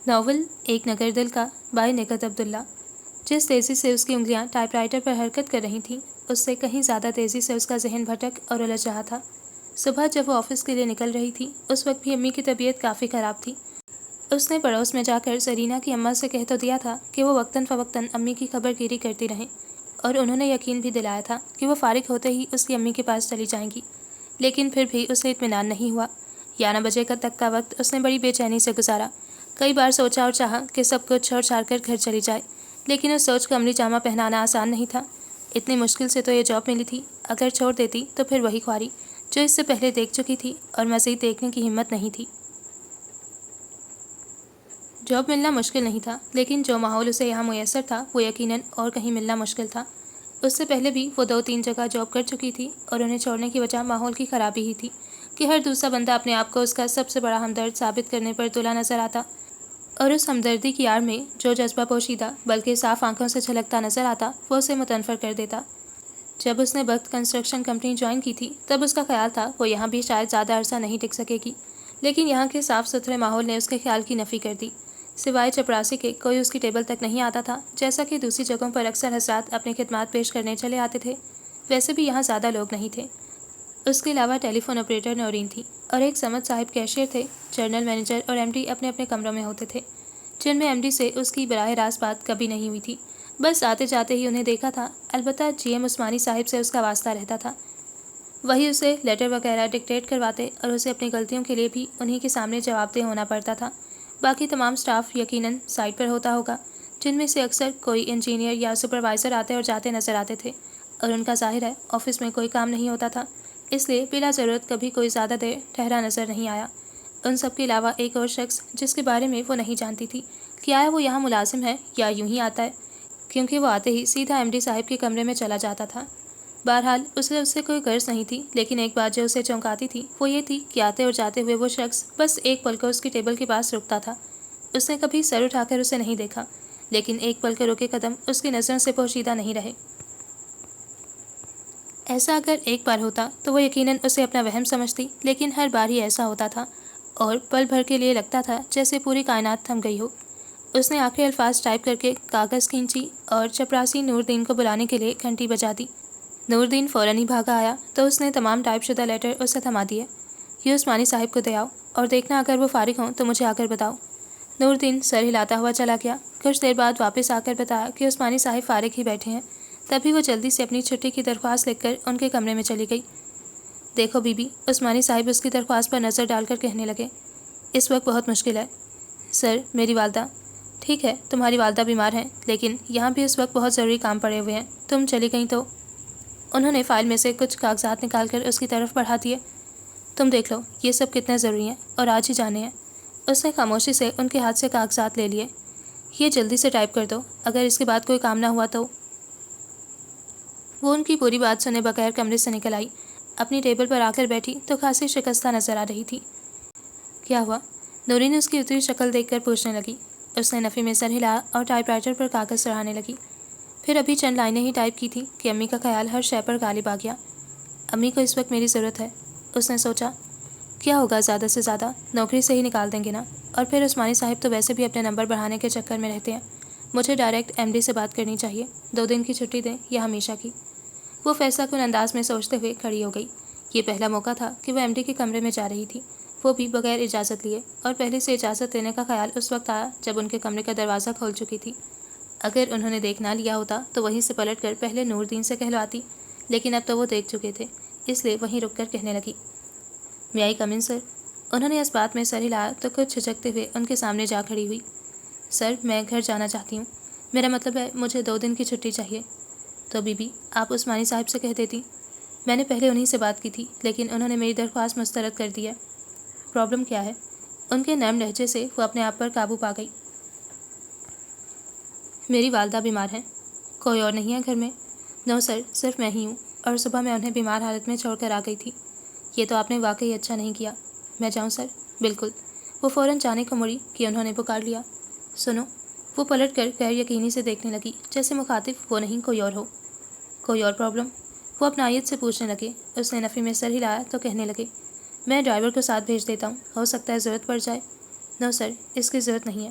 Novel ایک نگر دل کا بائی نکہت عبداللہ۔ جس تیزی سے اس کی انگلیاں ٹائپ رائٹر پر حرکت کر رہی تھیں اس سے کہیں زیادہ تیزی سے اس کا ذہن بھٹک اور الجھ رہا تھا۔ صبح جب وہ آفس کے لیے نکل رہی تھی اس وقت بھی امی کی طبیعت کافی خراب تھی۔ اس نے پڑوس میں جا کر سرینا کی اماں سے کہہ تو دیا تھا کہ وہ وقتاً فوقتاً امی کی خبر گیری کرتی رہیں، اور انہوں نے یقین بھی دلایا تھا کہ وہ فارغ ہوتے ہی اس کی امی کے پاس چلی جائیں گی، لیکن پھر بھی اسے اطمینان نہیں ہوا۔ 11 بجے تک کا وقت اس نے بڑی بے چینی سے گزارا۔ کئی بار سوچا اور چاہا کہ سب کچھ چھوڑ چھاڑ کر گھر چلی جائے، لیکن اس سوچ کا عملی جامہ پہنانا آسان نہیں تھا۔ اتنی مشکل سے تو یہ جاب ملی تھی، اگر چھوڑ دیتی تو پھر وہی خواری جو اس سے پہلے دیکھ چکی تھی اور مزید دیکھنے کی ہمت نہیں تھی۔ جاب ملنا مشکل نہیں تھا، لیکن جو ماحول اسے یہاں میسر تھا وہ یقیناً اور کہیں ملنا مشکل تھا۔ اس سے پہلے بھی وہ 2-3 جگہ جاب کر چکی تھی اور انہیں چھوڑنے کی وجہ ماحول کی خرابی ہی تھی کہ ہر دوسرا بندہ اپنے آپ کو اس کا سب سے بڑا ہمدرد ثابت کرنے پر تلا نظر آتا، اور اس ہمدردی کی آڑ میں جو جذبہ پوشیدہ بلکہ صاف آنکھوں سے چھلکتا نظر آتا وہ اسے متنفر کر دیتا۔ جب اس نے بخت کنسٹرکشن کمپنی جوائن کی تھی تب اس کا خیال تھا وہ یہاں بھی شاید زیادہ عرصہ نہیں ٹک سکے گی، لیکن یہاں کے صاف ستھرے ماحول نے اس کے خیال کی نفی کر دی۔ سوائے چپراسی کے کوئی اس کی ٹیبل تک نہیں آتا تھا، جیسا کہ دوسری جگہوں پر اکثر حضرات اپنی خدمات پیش کرنے چلے آتے تھے، ویسے بھی یہاں زیادہ لوگ نہیں تھے۔ اس کے علاوہ ٹیلی فون آپریٹر نورین تھی اور ایک سمد صاحب کیشیئر تھے۔ جنرل مینیجر اور ایم ڈی اپنے اپنے کمروں میں ہوتے تھے، جن میں ایم ڈی سے اس کی براہ راست بات کبھی نہیں ہوئی تھی، بس آتے جاتے ہی انہیں دیکھا تھا۔ البتہ جی ایم عثمانی صاحب سے اس کا واسطہ رہتا تھا، وہی اسے لیٹر وغیرہ ڈکٹیٹ کرواتے اور اسے اپنی غلطیوں کے لیے بھی انہی کے سامنے جواب دہ ہونا پڑتا تھا۔ باقی تمام سٹاف یقیناً سائٹ پر ہوتا ہوگا، جن میں سے اکثر کوئی انجینئر یا سپروائزر آتے اور جاتے نظر آتے تھے، اور ان کا ظاہر ہے آفس میں کوئی کام نہیں ہوتا تھا، اس لیے بلا ضرورت کبھی کوئی زیادہ دیر ٹھہرا نظر نہیں آیا۔ ان سب کے علاوہ ایک اور شخص جس کے بارے میں وہ نہیں جانتی تھی کہ آیا وہ یہاں ملازم ہے یا یوں ہی آتا ہے، کیونکہ وہ آتے ہی سیدھا ایم ڈی صاحب کے کمرے میں چلا جاتا تھا۔ بہرحال اسے اس سے کوئی غرض نہیں تھی، لیکن ایک بات جو اسے چونکاتی تھی وہ یہ تھی کہ آتے اور جاتے ہوئے وہ شخص بس ایک پل کو اس کی ٹیبل کے پاس رکتا تھا۔ اس نے کبھی سر اٹھا کر اسے نہیں دیکھا، لیکن ایک پل کے رکے قدم اس کی نظروں سے پوشیدہ نہیں رہے۔ ایسا اگر ایک بار ہوتا تو وہ یقیناً اسے اپنا وہم سمجھتی، لیکن ہر بار ہی ایسا ہوتا تھا اور پل بھر کے لیے لگتا تھا جیسے پوری کائنات تھم گئی ہو۔ اس نے آخری الفاظ ٹائپ کر کے کاغذ کھینچی اور چپراسی نوردین کو بلانے کے لیے گھنٹی بجا دی۔ نوردین فوراً ہی بھاگا آیا تو اس نے تمام ٹائپ شدہ لیٹر اسے تھما دیے۔ یہ عثمانی صاحب کو دے آؤ اور دیکھنا اگر وہ فارغ ہوں تو مجھے آ کر بتاؤ۔ نوردین سر ہلاتا ہوا چلا گیا۔ کچھ دیر بعد واپس آ کر بتایا کہ عثمانی صاحب فارغ ہی بیٹھے ہیں۔ تبھی وہ جلدی سے اپنی چھٹی کی درخواست لکھ کر ان کے کمرے میں چلی گئی۔ دیکھو بی بی، عثمانی صاحب اس کی درخواست پر نظر ڈال کر کہنے لگے، اس وقت بہت مشکل ہے۔ سر، میری والدہ۔ ٹھیک ہے، تمہاری والدہ بیمار ہیں، لیکن یہاں بھی اس وقت بہت ضروری کام پڑے ہوئے ہیں، تم چلی گئیں تو؟ انہوں نے فائل میں سے کچھ کاغذات نکال کر اس کی طرف بڑھا دیے۔ تم دیکھ لو یہ سب کتنے ضروری ہیں اور آج ہی جانے ہیں۔ اس نے خاموشی سے ان کے ہاتھ سے کاغذات لے لیے۔ یہ جلدی سے ٹائپ کر دو، اگر اس کے بعد کوئی کام نہ ہوا تو۔ وہ ان کی پوری بات سنے بغیر کمرے سے نکل آئی۔ اپنی ٹیبل پر آ کر بیٹھی تو خاصی شکستہ نظر آ رہی تھی۔ کیا ہوا؟ نورین اس کی اتری شکل دیکھ کر پوچھنے لگی۔ اس نے نفی میں سر ہلایا اور ٹائپ رائٹر پر کاغذ چڑھانے لگی۔ پھر ابھی چند لائنیں ہی ٹائپ کی تھیں کہ امی کا خیال ہر شے پر غالب آ گیا۔ امی کو اس وقت میری ضرورت ہے، اس نے سوچا۔ کیا ہوگا زیادہ سے زیادہ، نوکری سے ہی نکال دیں گے نا، اور پھر عثمانی صاحب تو ویسے بھی اپنے نمبر بڑھانے کے چکر میں رہتے ہیں۔ مجھے ڈائریکٹ ایم ڈی سے بات کرنی چاہیے، 2 دن کی چھٹی دیں یا ہمیشہ کی۔ وہ فیصلہ کن انداز میں سوچتے ہوئے کھڑی ہو گئی۔ یہ پہلا موقع تھا کہ وہ ایم ڈی کے کمرے میں جا رہی تھی، وہ بھی بغیر اجازت لیے، اور پہلے سے اجازت لینے کا خیال اس وقت آیا جب ان کے کمرے کا دروازہ کھول چکی تھی۔ اگر انہوں نے دیکھ نہ لیا ہوتا تو وہیں سے پلٹ کر پہلے نوردین سے کہلواتی، لیکن اب تو وہ دیکھ چکے تھے، اس لیے وہیں رک کر کہنے لگی، میں آئی کم ان سر؟ انہوں نے اس بات میں سر ہلایا تو کچھ جھجکتے ہوئے ان کے سامنے جا کھڑی ہوئی۔ سر، میں گھر جانا چاہتی ہوں، میرا مطلب ہے مجھے 2 دن کی چھٹی چاہیے۔ تو بی بی، آپ عثمانی صاحب سے کہہ دیتی۔ میں نے پہلے انہی سے بات کی تھی، لیکن انہوں نے میری درخواست مسترد کر دی ہے۔ پرابلم کیا ہے؟ ان کے نرم لہجے سے وہ اپنے آپ پر قابو پا گئی۔ میری والدہ بیمار ہیں، کوئی اور نہیں ہے گھر میں؟ نو سر، صرف میں ہی ہوں، اور صبح میں انہیں بیمار حالت میں چھوڑ کر آ گئی تھی۔ یہ تو آپ نے واقعی اچھا نہیں کیا۔ میں جاؤں سر؟ بالکل۔ وہ فوراً جانے کو مڑی کہ انہوں نے پکار لیا، سنو۔ وہ پلٹ کر غیر یقینی سے دیکھنے لگی، جیسے مخاطب وہ نہیں کوئی اور ہو۔ کوئی اور پرابلم؟ وہ اپنائیت سے پوچھنے لگے۔ اس نے نفی میں سر ہلایا تو کہنے لگے، میں ڈرائیور کو ساتھ بھیج دیتا ہوں، ہو سکتا ہے ضرورت پڑ جائے۔ نو سر، اس کی ضرورت نہیں ہے۔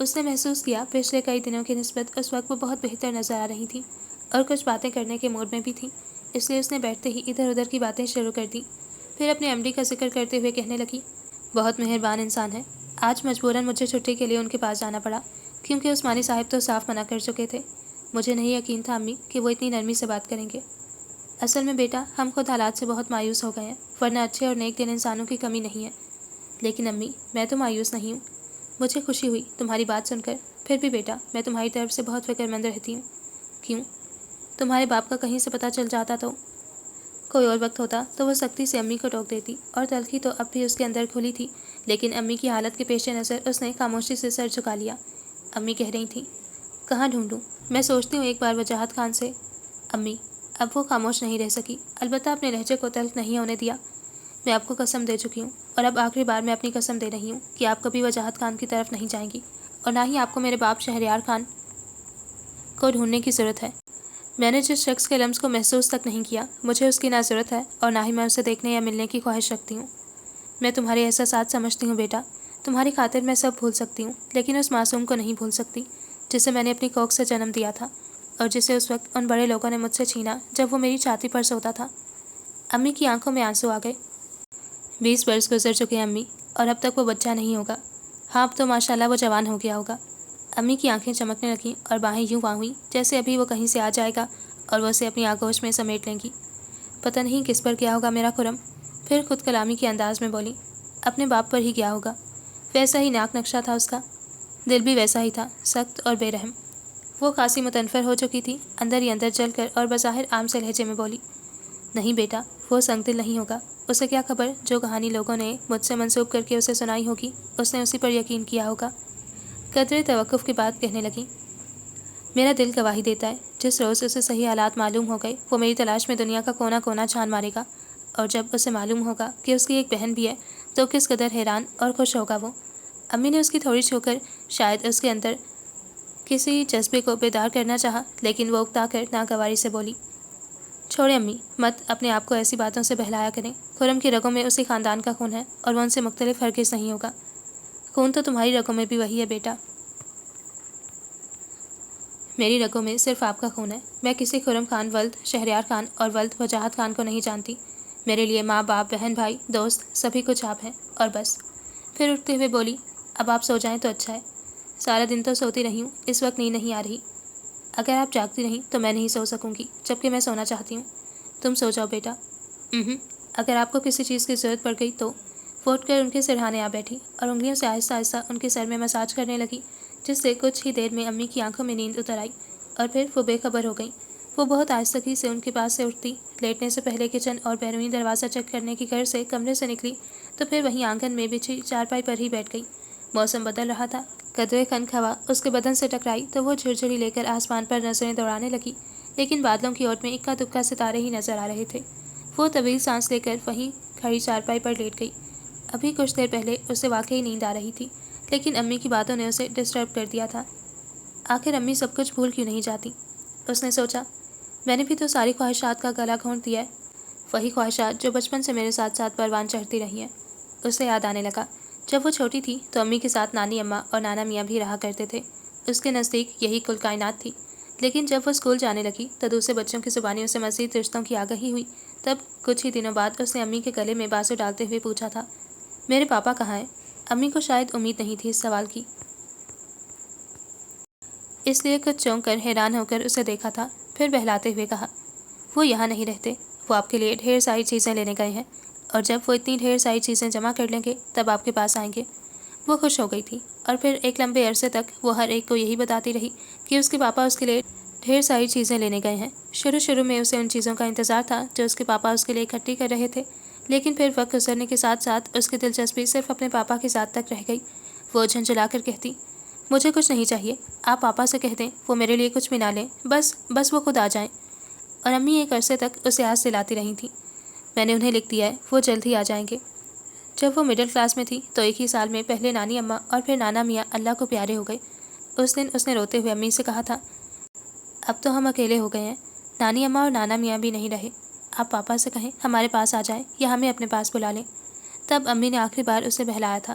اس نے محسوس کیا پچھلے کئی دنوں کی نسبت اس وقت وہ بہت بہتر نظر آ رہی تھی اور کچھ باتیں کرنے کے موڈ میں بھی تھی، اس لیے اس نے بیٹھتے ہی ادھر ادھر کی باتیں شروع کر دی۔ پھر اپنے امڈی کا ذکر کرتے ہوئے کہنے لگی، بہت مہربان انسان ہے، آج مجبوراً مجھے چھٹی کے لیے ان کے پاس جانا پڑا کیونکہ عثمانی صاحب تو صاف منع کر چکے تھے۔ مجھے نہیں یقین تھا امی کہ وہ اتنی نرمی سے بات کریں گے۔ اصل میں بیٹا ہم خود حالات سے بہت مایوس ہو گئے ہیں، ورنہ اچھے اور نیک دل انسانوں کی کمی نہیں ہے۔ لیکن امی میں تو مایوس نہیں ہوں، مجھے خوشی ہوئی تمہاری بات سن کر۔ پھر بھی بیٹا میں تمہاری طرف سے بہت فکر مند رہتی ہوں۔ کیوں؟ تمہارے باپ کا کہیں سے پتہ چل جاتا تو؟ کوئی اور وقت ہوتا تو وہ سختی سے امی کو ٹوک دیتی، اور تلخی تو اب بھی اس کے اندر کھلی تھی، لیکن امی کی حالت کے پیش نظر اس نے خاموشی سے سر جھکا لیا۔ امی کہہ رہی تھیں، کہاں ڈھونڈوں؟ میں سوچتی ہوں ایک بار وجاہت خان سے۔ امی اب وہ خاموش نہیں رہ سکی، البتہ اپنے لہجے کو تلخ نہیں ہونے دیا۔ میں آپ کو قسم دے چکی ہوں، اور اب آخری بار میں اپنی قسم دے رہی ہوں کہ آپ کبھی وجاہت خان کی طرف نہیں جائیں گی، اور نہ ہی آپ کو میرے باپ شہریار خان کو ڈھونڈنے کی ضرورت ہے۔ میں نے جس شخص کے لمس کو محسوس تک نہیں کیا، مجھے اس کی نہ ضرورت ہے اور نہ ہی میں اسے دیکھنے یا ملنے کی خواہش رکھتی ہوں۔ میں تمہارے احساسات سمجھتی ہوں بیٹا، تمہاری خاطر میں سب بھول سکتی ہوں، لیکن اس معصوم کو نہیں بھول سکتی جسے میں نے اپنی کوکھ سے جنم دیا تھا، اور جسے اس وقت ان بڑے لوگوں نے مجھ سے چھینا جب وہ میری چھاتی پر سوتا تھا۔ امی کی آنکھوں میں آنسو آ گئے۔ 20 برس گزر چکے ہیں امی، اور اب تک وہ بچہ نہیں ہوگا۔ ہاں اب تو ماشاءاللہ وہ جوان ہو گیا ہوگا۔ امی کی آنکھیں چمکنے لگیں اور باہیں یوں باں ہوئیں جیسے ابھی وہ کہیں سے آ جائے گا اور وہ اسے اپنی آغوش میں سمیٹ لیں گی۔ پتہ نہیں کس پر گیا ہوگا میرا خرم۔ پھر خود کلامی کے انداز میں بولی، اپنے باپ پر ہی گیا ہوگا، ویسا ہی ناک نقشہ تھا اس کا، دل بھی ویسا ہی تھا، سخت اور بے رحم۔ وہ خاصی متنفر ہو چکی تھی، اندر ہی اندر جل کر اور بظاہر عام سے لہجے میں بولی، نہیں بیٹا وہ سنگ دل نہیں ہوگا، اسے کیا خبر جو کہانی لوگوں نے مجھ سے منسوب کر کے اسے سنائی ہوگی، اس نے اسی پر یقین کیا ہوگا۔ قدرے توقف کے بعد کہنے لگی، میرا دل گواہی دیتا ہے جس روز اسے صحیح حالات معلوم ہو گئے وہ میری تلاش میں دنیا کا کونا کونا چھان مارے گا، اور جب اسے معلوم ہوگا کہ اس کی ایک بہن بھی ہے تو کس قدر حیران اور خوش ہوگا وہ۔ امی نے اس کی تھوڑی چھو کر شاید اس کے اندر کسی جذبے کو بیدار کرنا چاہا، لیکن وہ اکتا کر ناگواری سے بولی، چھوڑے امی، مت اپنے آپ کو ایسی باتوں سے بہلایا کریں، خرم کی رگوں میں اسی خاندان کا خون ہے اور وہ ان سے مختلف ہرگز نہیں ہوگا۔ خون تو تمہاری رگوں میں بھی وہی ہے بیٹا، میری رگوں میں صرف آپ کا خون ہے۔ میں کسی خرم خان ولد شہریار خان اور ولد وجاہت خان کو نہیں جانتی، میرے لیے ماں باپ بہن بھائی دوست سبھی کچھ آپ ہیں، اور بس۔ پھر اٹھتے ہوئے بولی، اب آپ سو جائیں تو اچھا ہے، سارا دن تو سوتی رہی ہوں، اس وقت نیند نہیں آ رہی، اگر آپ جاگتی رہیں تو میں نہیں سو سکوں گی، جبکہ میں سونا چاہتی ہوں۔ تم سو جاؤ بیٹا۔ اگر آپ کو کسی چیز کی ضرورت پڑ گئی تو۔ وہ اٹھ کر ان کے سرہانے آ بیٹھی اور انگلیوں سے آہستہ آہستہ ان کے سر میں مساج کرنے لگی، جس سے کچھ ہی دیر میں امی کی آنکھوں میں نیند اتر آئی اور پھر وہ بے خبر ہو گئیں۔ وہ بہت آہستگی سے ان کے پاس سے اٹھتی، لیٹنے سے پہلے کچن اور بیرونی دروازہ چیک کرنے کی غرض سے کمرے سے نکلی تو پھر وہیں آنگن میں بچھی چارپائی پر ہی بیٹھ گئی۔ موسم بدل رہا تھا، قدرے خنک ہوا اس کے بدن سے ٹکرائی تو وہ جھرجھری لے کر آسمان پر نظریں دوڑانے لگی، لیکن بادلوں کی اوٹ میں اکا دکا ستارے ہی نظر آ رہے تھے۔ وہ طویل سانس لے کر وہیں کھڑی چارپائی پر لیٹ گئی۔ ابھی کچھ دیر پہلے اسے واقعی نیند آ رہی تھی، لیکن امی کی باتوں نے اسے ڈسٹرب کر دیا تھا۔ آخر امی سب کچھ بھول کیوں نہیں جاتی؟ اس نے سوچا، میں نے بھی تو ساری خواہشات کا گلا گھونٹ دیا ہے، وہی خواہشات جو بچپن سے میرے ساتھ ساتھ پروان چڑھتی رہی ہیں۔ اسے یاد آنے لگا، جب وہ چھوٹی تھی تو امی کے ساتھ نانی اماں اور نانا میاں بھی رہا کرتے تھے، اس کے نزدیک یہی کل کائنات تھی۔ لیکن جب وہ اسکول جانے لگی تو دوسرے بچوں کی زبانیوں سے مزید رشتوں کی آگہی ہوئی، تب کچھ ہی دنوں بعد اس نے امی کے گلے میں بازو ڈالتے ہوئے پوچھا تھا، میرے پاپا کہاں ہیں؟ امی کو شاید امید نہیں تھی اس سوال کی، اس لیے کچھ چونک کر حیران ہو کر اسے دیکھا تھا، پھر بہلاتے ہوئے کہا، وہ یہاں نہیں رہتے، وہ آپ کے لیے ڈھیر ساری چیزیں لینے گئے ہیں، اور جب وہ اتنی ڈھیر ساری چیزیں جمع کر لیں گے تب آپ کے پاس آئیں گے۔ وہ خوش ہو گئی تھی، اور پھر ایک لمبے عرصے تک وہ ہر ایک کو یہی بتاتی رہی کہ اس کے پاپا اس کے لیے ڈھیر ساری چیزیں لینے گئے ہیں۔ شروع میں اسے ان چیزوں کا انتظار تھا جو اس کے پاپا اس کے لیے اکٹھی کر رہے تھے، لیکن پھر وقت گزرنے کے ساتھ ساتھ اس کی دلچسپی صرف اپنے پاپا کے ساتھ تک رہ گئی۔ وہ جھنجھلا کر کہتی، مجھے کچھ نہیں چاہیے، آپ پاپا سے کہہ دیں وہ میرے لیے کچھ بھی نہ لیں، بس وہ خود آ جائیں۔ اور امی ایک عرصے تک اسے آس دلاتی رہی تھیں، میں نے انہیں لکھ دیا ہے، وہ جلد ہی آ جائیں گے۔ جب وہ مڈل کلاس میں تھی تو ایک ہی سال میں پہلے نانی اماں اور پھر نانا میاں اللہ کو پیارے ہو گئے۔ اس دن اس نے روتے ہوئے امی سے کہا تھا، اب تو ہم اکیلے ہو گئے ہیں، نانی اماں اور نانا میاں بھی نہیں رہے، آپ پاپا سے کہیں ہمارے پاس آ جائیں یا ہمیں اپنے پاس بلا لیں۔ تب امی نے آخری بار اسے بہلایا تھا۔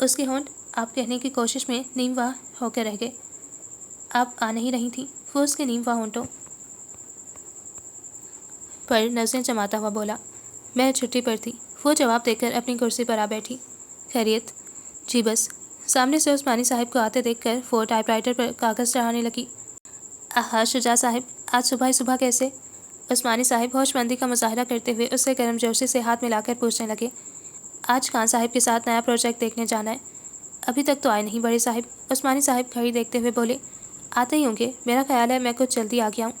اس کے ہونٹ آپ کہنے کی کوشش میں نیم واہ ہو کے رہ گئے۔ آپ آ نہیں رہی تھیں، وہ اس کے نیم واہ ہونٹوں پر نظریں جماتا ہوا بولا۔ میں چھٹی پر تھی، وہ جواب دے کر اپنی کرسی پر آ بیٹھی۔ خیریت؟ جی بس۔ سامنے سے عثمانی صاحب کو آتے دیکھ کر وہ ٹائپ رائٹر پر کاغذ چڑھانے لگی۔ آہا شجاع صاحب، آج صبح صبح کیسے؟ عثمانی صاحب ہوش مندی کا مظاہرہ کرتے ہوئے اس سے گرم جوشی سے ہاتھ ملا کر پوچھنے لگے۔ آج خان صاحب کے ساتھ نیا پروجیکٹ دیکھنے جانا ہے۔ ابھی تک تو آئے نہیں بڑے صاحب۔ عثمانی صاحب گھڑی دیکھتے ہوئے بولے۔ آتے ہی ہوں گے، میرا خیال ہے میں کچھ جلدی آ گیا ہوں۔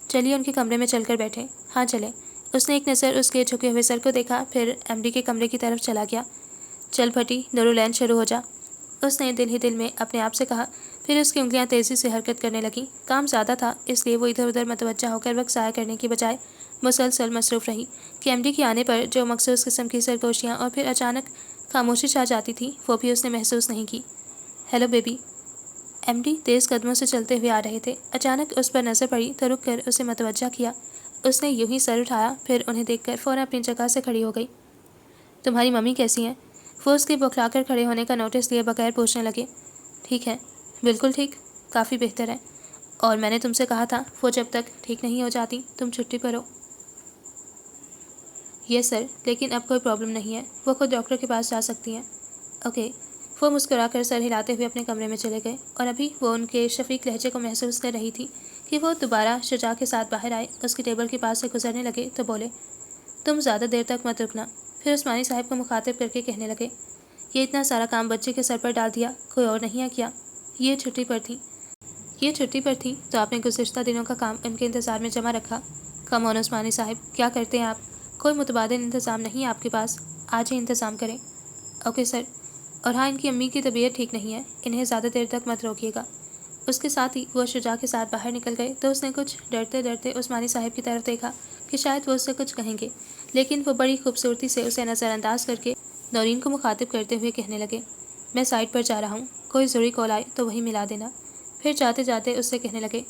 چلیے ان کے کمرے میں چل کر بیٹھیں۔ ہاں چلیں۔ اس نے ایک نظر اس کے جھکے ہوئے سر کو دیکھا، پھر ایم ڈی کے کمرے کی طرف چلا گیا۔ چل پھٹی، نورالعین شروع ہو جا، اس نے دل ہی دل میں اپنے آپ سے کہا۔ پھر اس کی انگلیاں تیزی سے حرکت کرنے لگیں۔ کام زیادہ تھا، اس لیے وہ ادھر ادھر متوجہ ہو کر وقت ضائع کرنے کی بجائے مسلسل مصروف رہی کہ ایم ڈی کے آنے پر جو مخصوص قسم کی سرگوشیاں اور پھر اچانک خاموشی چھا جاتی تھی، وہ بھی اس نے محسوس نہیں کی۔ Hello baby. ایم ڈی تیز قدموں سے چلتے ہوئے آ رہے تھے۔ اچانک اس پر نظر پڑی تو رک کر اسے متوجہ کیا۔ اس نے یوں ہی سر اٹھایا، پھر انہیں دیکھ کر فوراً اپنی جگہ سے کھڑی ہو گئی۔ تمہاری ممی کیسی ہیں؟ وہ اس کے بوکھلا کر کھڑے ہونے کا نوٹس لیے بغیر پوچھنے لگے۔ ٹھیک ہے، بالکل ٹھیک، کافی بہتر ہے۔ اور میں نے تم سے کہا تھا وہ جب تک ٹھیک نہیں ہو جاتی تم چھٹی پر ہو۔ یس سر، لیکن اب کوئی پرابلم نہیں ہے، وہ خود ڈاکٹر کے پاس جا سکتی ہیں۔ اوکے۔ وہ مسکرا کر سر ہلاتے ہوئے اپنے کمرے میں چلے گئے، اور ابھی وہ ان کے شفیق لہجے کو محسوس کر رہی تھی کہ وہ دوبارہ شجاع کے ساتھ باہر آئے، اس کی ٹیبل کے پاس سے گزرنے لگے تو بولے۔ تم زیادہ دیر تک مت رکنا۔ پھر عثمانی صاحب کو مخاطب کر کے کہنے لگے۔ یہ اتنا سارا کام بچے کے سر پر ڈال دیا، کوئی اور نہیں ہے کیا؟ یہ چھٹی پر تھی تو آپ نے گزشتہ دنوں کا کام ان کے انتظار میں جمع رکھا۔ کم آن عثمانی صاحب، کیا کرتے ہیں آپ؟ کوئی متبادل انتظام نہیں ہے آپ کے پاس، آج ہی انتظام کریں۔ Okay sir. اور ہاں، ان کی امی کی طبیعت ٹھیک نہیں ہے، انہیں زیادہ دیر تک مت روکیے گا۔ اس کے ساتھ ہی وہ شجاع کے ساتھ باہر نکل گئے تو اس نے کچھ ڈرتے ڈرتے عثمانی صاحب کی طرف دیکھا کہ شاید وہ اس سے کچھ کہیں گے، لیکن وہ بڑی خوبصورتی سے اسے نظر انداز کر کے نورین کو مخاطب کرتے ہوئے کہنے لگے۔ میں سائٹ پر جا رہا ہوں، کوئی ضروری کال آئے تو وہی ملا دینا۔ پھر جاتے جاتے اس سے کہنے لگے۔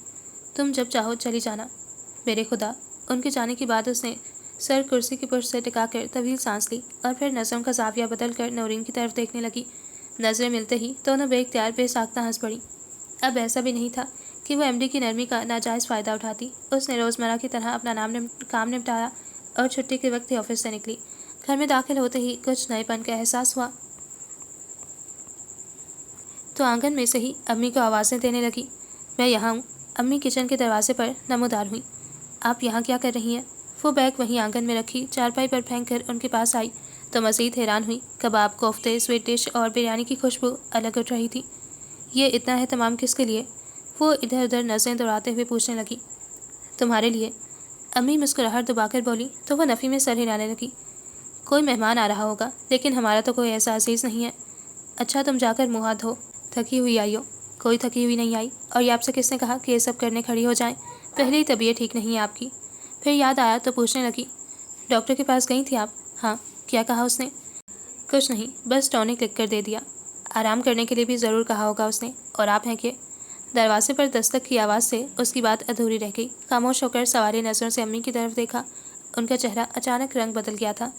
تم جب چاہو چلی جانا۔ میرے خدا۔ ان کے جانے کے بعد اس نے سر کرسی کی پشت سے ٹکا کر طویل سانس لی، اور پھر نظروں کا زاویہ بدل کر نورین کی طرف دیکھنے لگی۔ نظریں ملتے ہی دونوں بے اختیار بے ساختہ ہنس پڑی۔ اب ایسا بھی نہیں تھا کہ وہ ایم ڈی کی نرمی کا ناجائز فائدہ اٹھاتی۔ اس نے روزمرہ کی طرح اپنا کام نپٹایا اور چھٹی کے وقت ہی آفس سے نکلی۔ گھر میں داخل ہوتے ہی کچھ نئے پن کا احساس ہوا تو آنگن میں سے ہی امی کو آوازیں دینے لگی۔ میں یہاں ہوں۔ امی کچن کے دروازے پر نمودار ہوئی۔ آپ یہاں کیا کر رہی ہیں؟ وہ بیگ وہیں آنگن میں رکھی چارپائی پر پھینک کر ان کے پاس آئی تو مزید حیران ہوئی۔ کباب، کوفتے، سویٹ ڈش اور بریانی کی خوشبو الگ اٹھ رہی تھی۔ یہ اتنا اہتمام کس کے لیے؟ وہ ادھر ادھر نظریں دوڑاتے ہوئے پوچھنے لگی۔ تمہارے لیے، امی مسکراہٹ دبا کر بولی تو وہ نفی میں سر ہلانے لگی۔ کوئی مہمان آ رہا ہوگا، لیکن ہمارا تو کوئی ایسا عزیز نہیں ہے۔ اچھا تم جا کر منہ ہاتھ دھو، تھکی ہوئی آئی ہو۔ کوئی تھکی ہوئی نہیں آئی، اور یہ آپ سے کس نے کہا کہ یہ سب کرنے کھڑی ہو جائیں؟ پہلے ہی طبیعت ٹھیک نہیں ہے آپ کی۔ پھر یاد آیا تو پوچھنے لگی۔ ڈاکٹر کے پاس گئی تھی آپ؟ ہاں۔ کیا کہا اس نے؟ کچھ نہیں، بس ٹونک لکھ کر دے دیا۔ آرام کرنے کے لیے بھی ضرور کہا ہوگا اس نے۔ اور آپ ہیں کہ؟ دروازے پر دستک کی آواز سے اس کی بات ادھوری رہ گئی۔ خاموش ہو کر سوالی نظروں سے امی کی طرف دیکھا۔ ان کا چہرہ اچانک رنگ بدل گیا تھا۔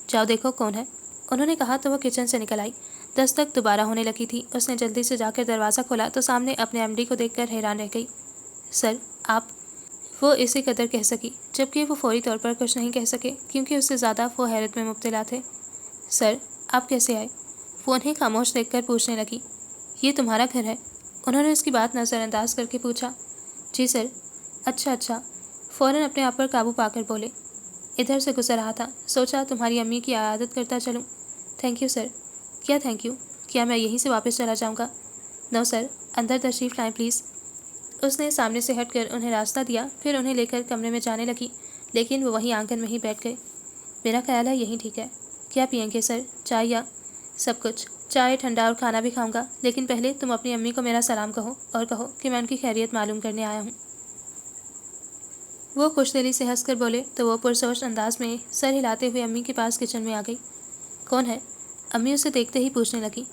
جاؤ دیکھو کون ہے، انہوں نے کہا تو وہ کچن سے نکل آئی۔ دستک دوبارہ ہونے لگی تھی۔ اس نے جلدی سے جا کر دروازہ کھولا تو سامنے اپنے ایم ڈی کو دیکھ کر حیران رہ گئی۔ سر، آپ؟ وہ اسی قدر کہہ سکی، جبکہ وہ فوری طور پر کچھ نہیں کہہ سکے کیونکہ اس سے زیادہ وہ حیرت میں مبتلا تھے۔ سر، آپ کیسے آئے؟ وہ انہیں خاموش دیکھ کر پوچھنے لگی۔ یہ تمہارا گھر ہے؟ انہوں نے اس کی بات نظر انداز کر کے پوچھا۔ جی سر۔ اچھا۔ فوراً اپنے آپ پر قابو پا کر بولے۔ ادھر سے گزر رہا تھا، سوچا تمہاری امی کی عیادت کرتا چلوں۔ Thank you sir. کیا تھینک یو؟ کیا میں یہیں سے واپس چلا جاؤں گا؟ نو سر، اندر تشریف لائیں پلیز۔ اس نے سامنے سے ہٹ کر انہیں راستہ دیا، پھر انہیں لے کر کمرے میں جانے لگی، لیکن وہ وہیں آنگن میں ہی بیٹھ گئے۔ میرا خیال ہے یہیں ٹھیک ہے۔ کیا پئیں گے سر؟ چائے یا؟ سب کچھ، چائے، ٹھنڈا اور کھانا بھی کھاؤں گا، لیکن پہلے تم اپنی امی کو میرا سلام کہو اور کہو کہ میں ان کی خیریت معلوم کرنے آیا ہوں۔ وہ خوش دلی سے ہنس کر بولے تو وہ پرسوچ انداز میں سر ہلاتے ہوئے امی کے پاس کچن میں آ گئی۔ کون ہے؟ امی اسے دیکھتے ہی پوچھنے لگی۔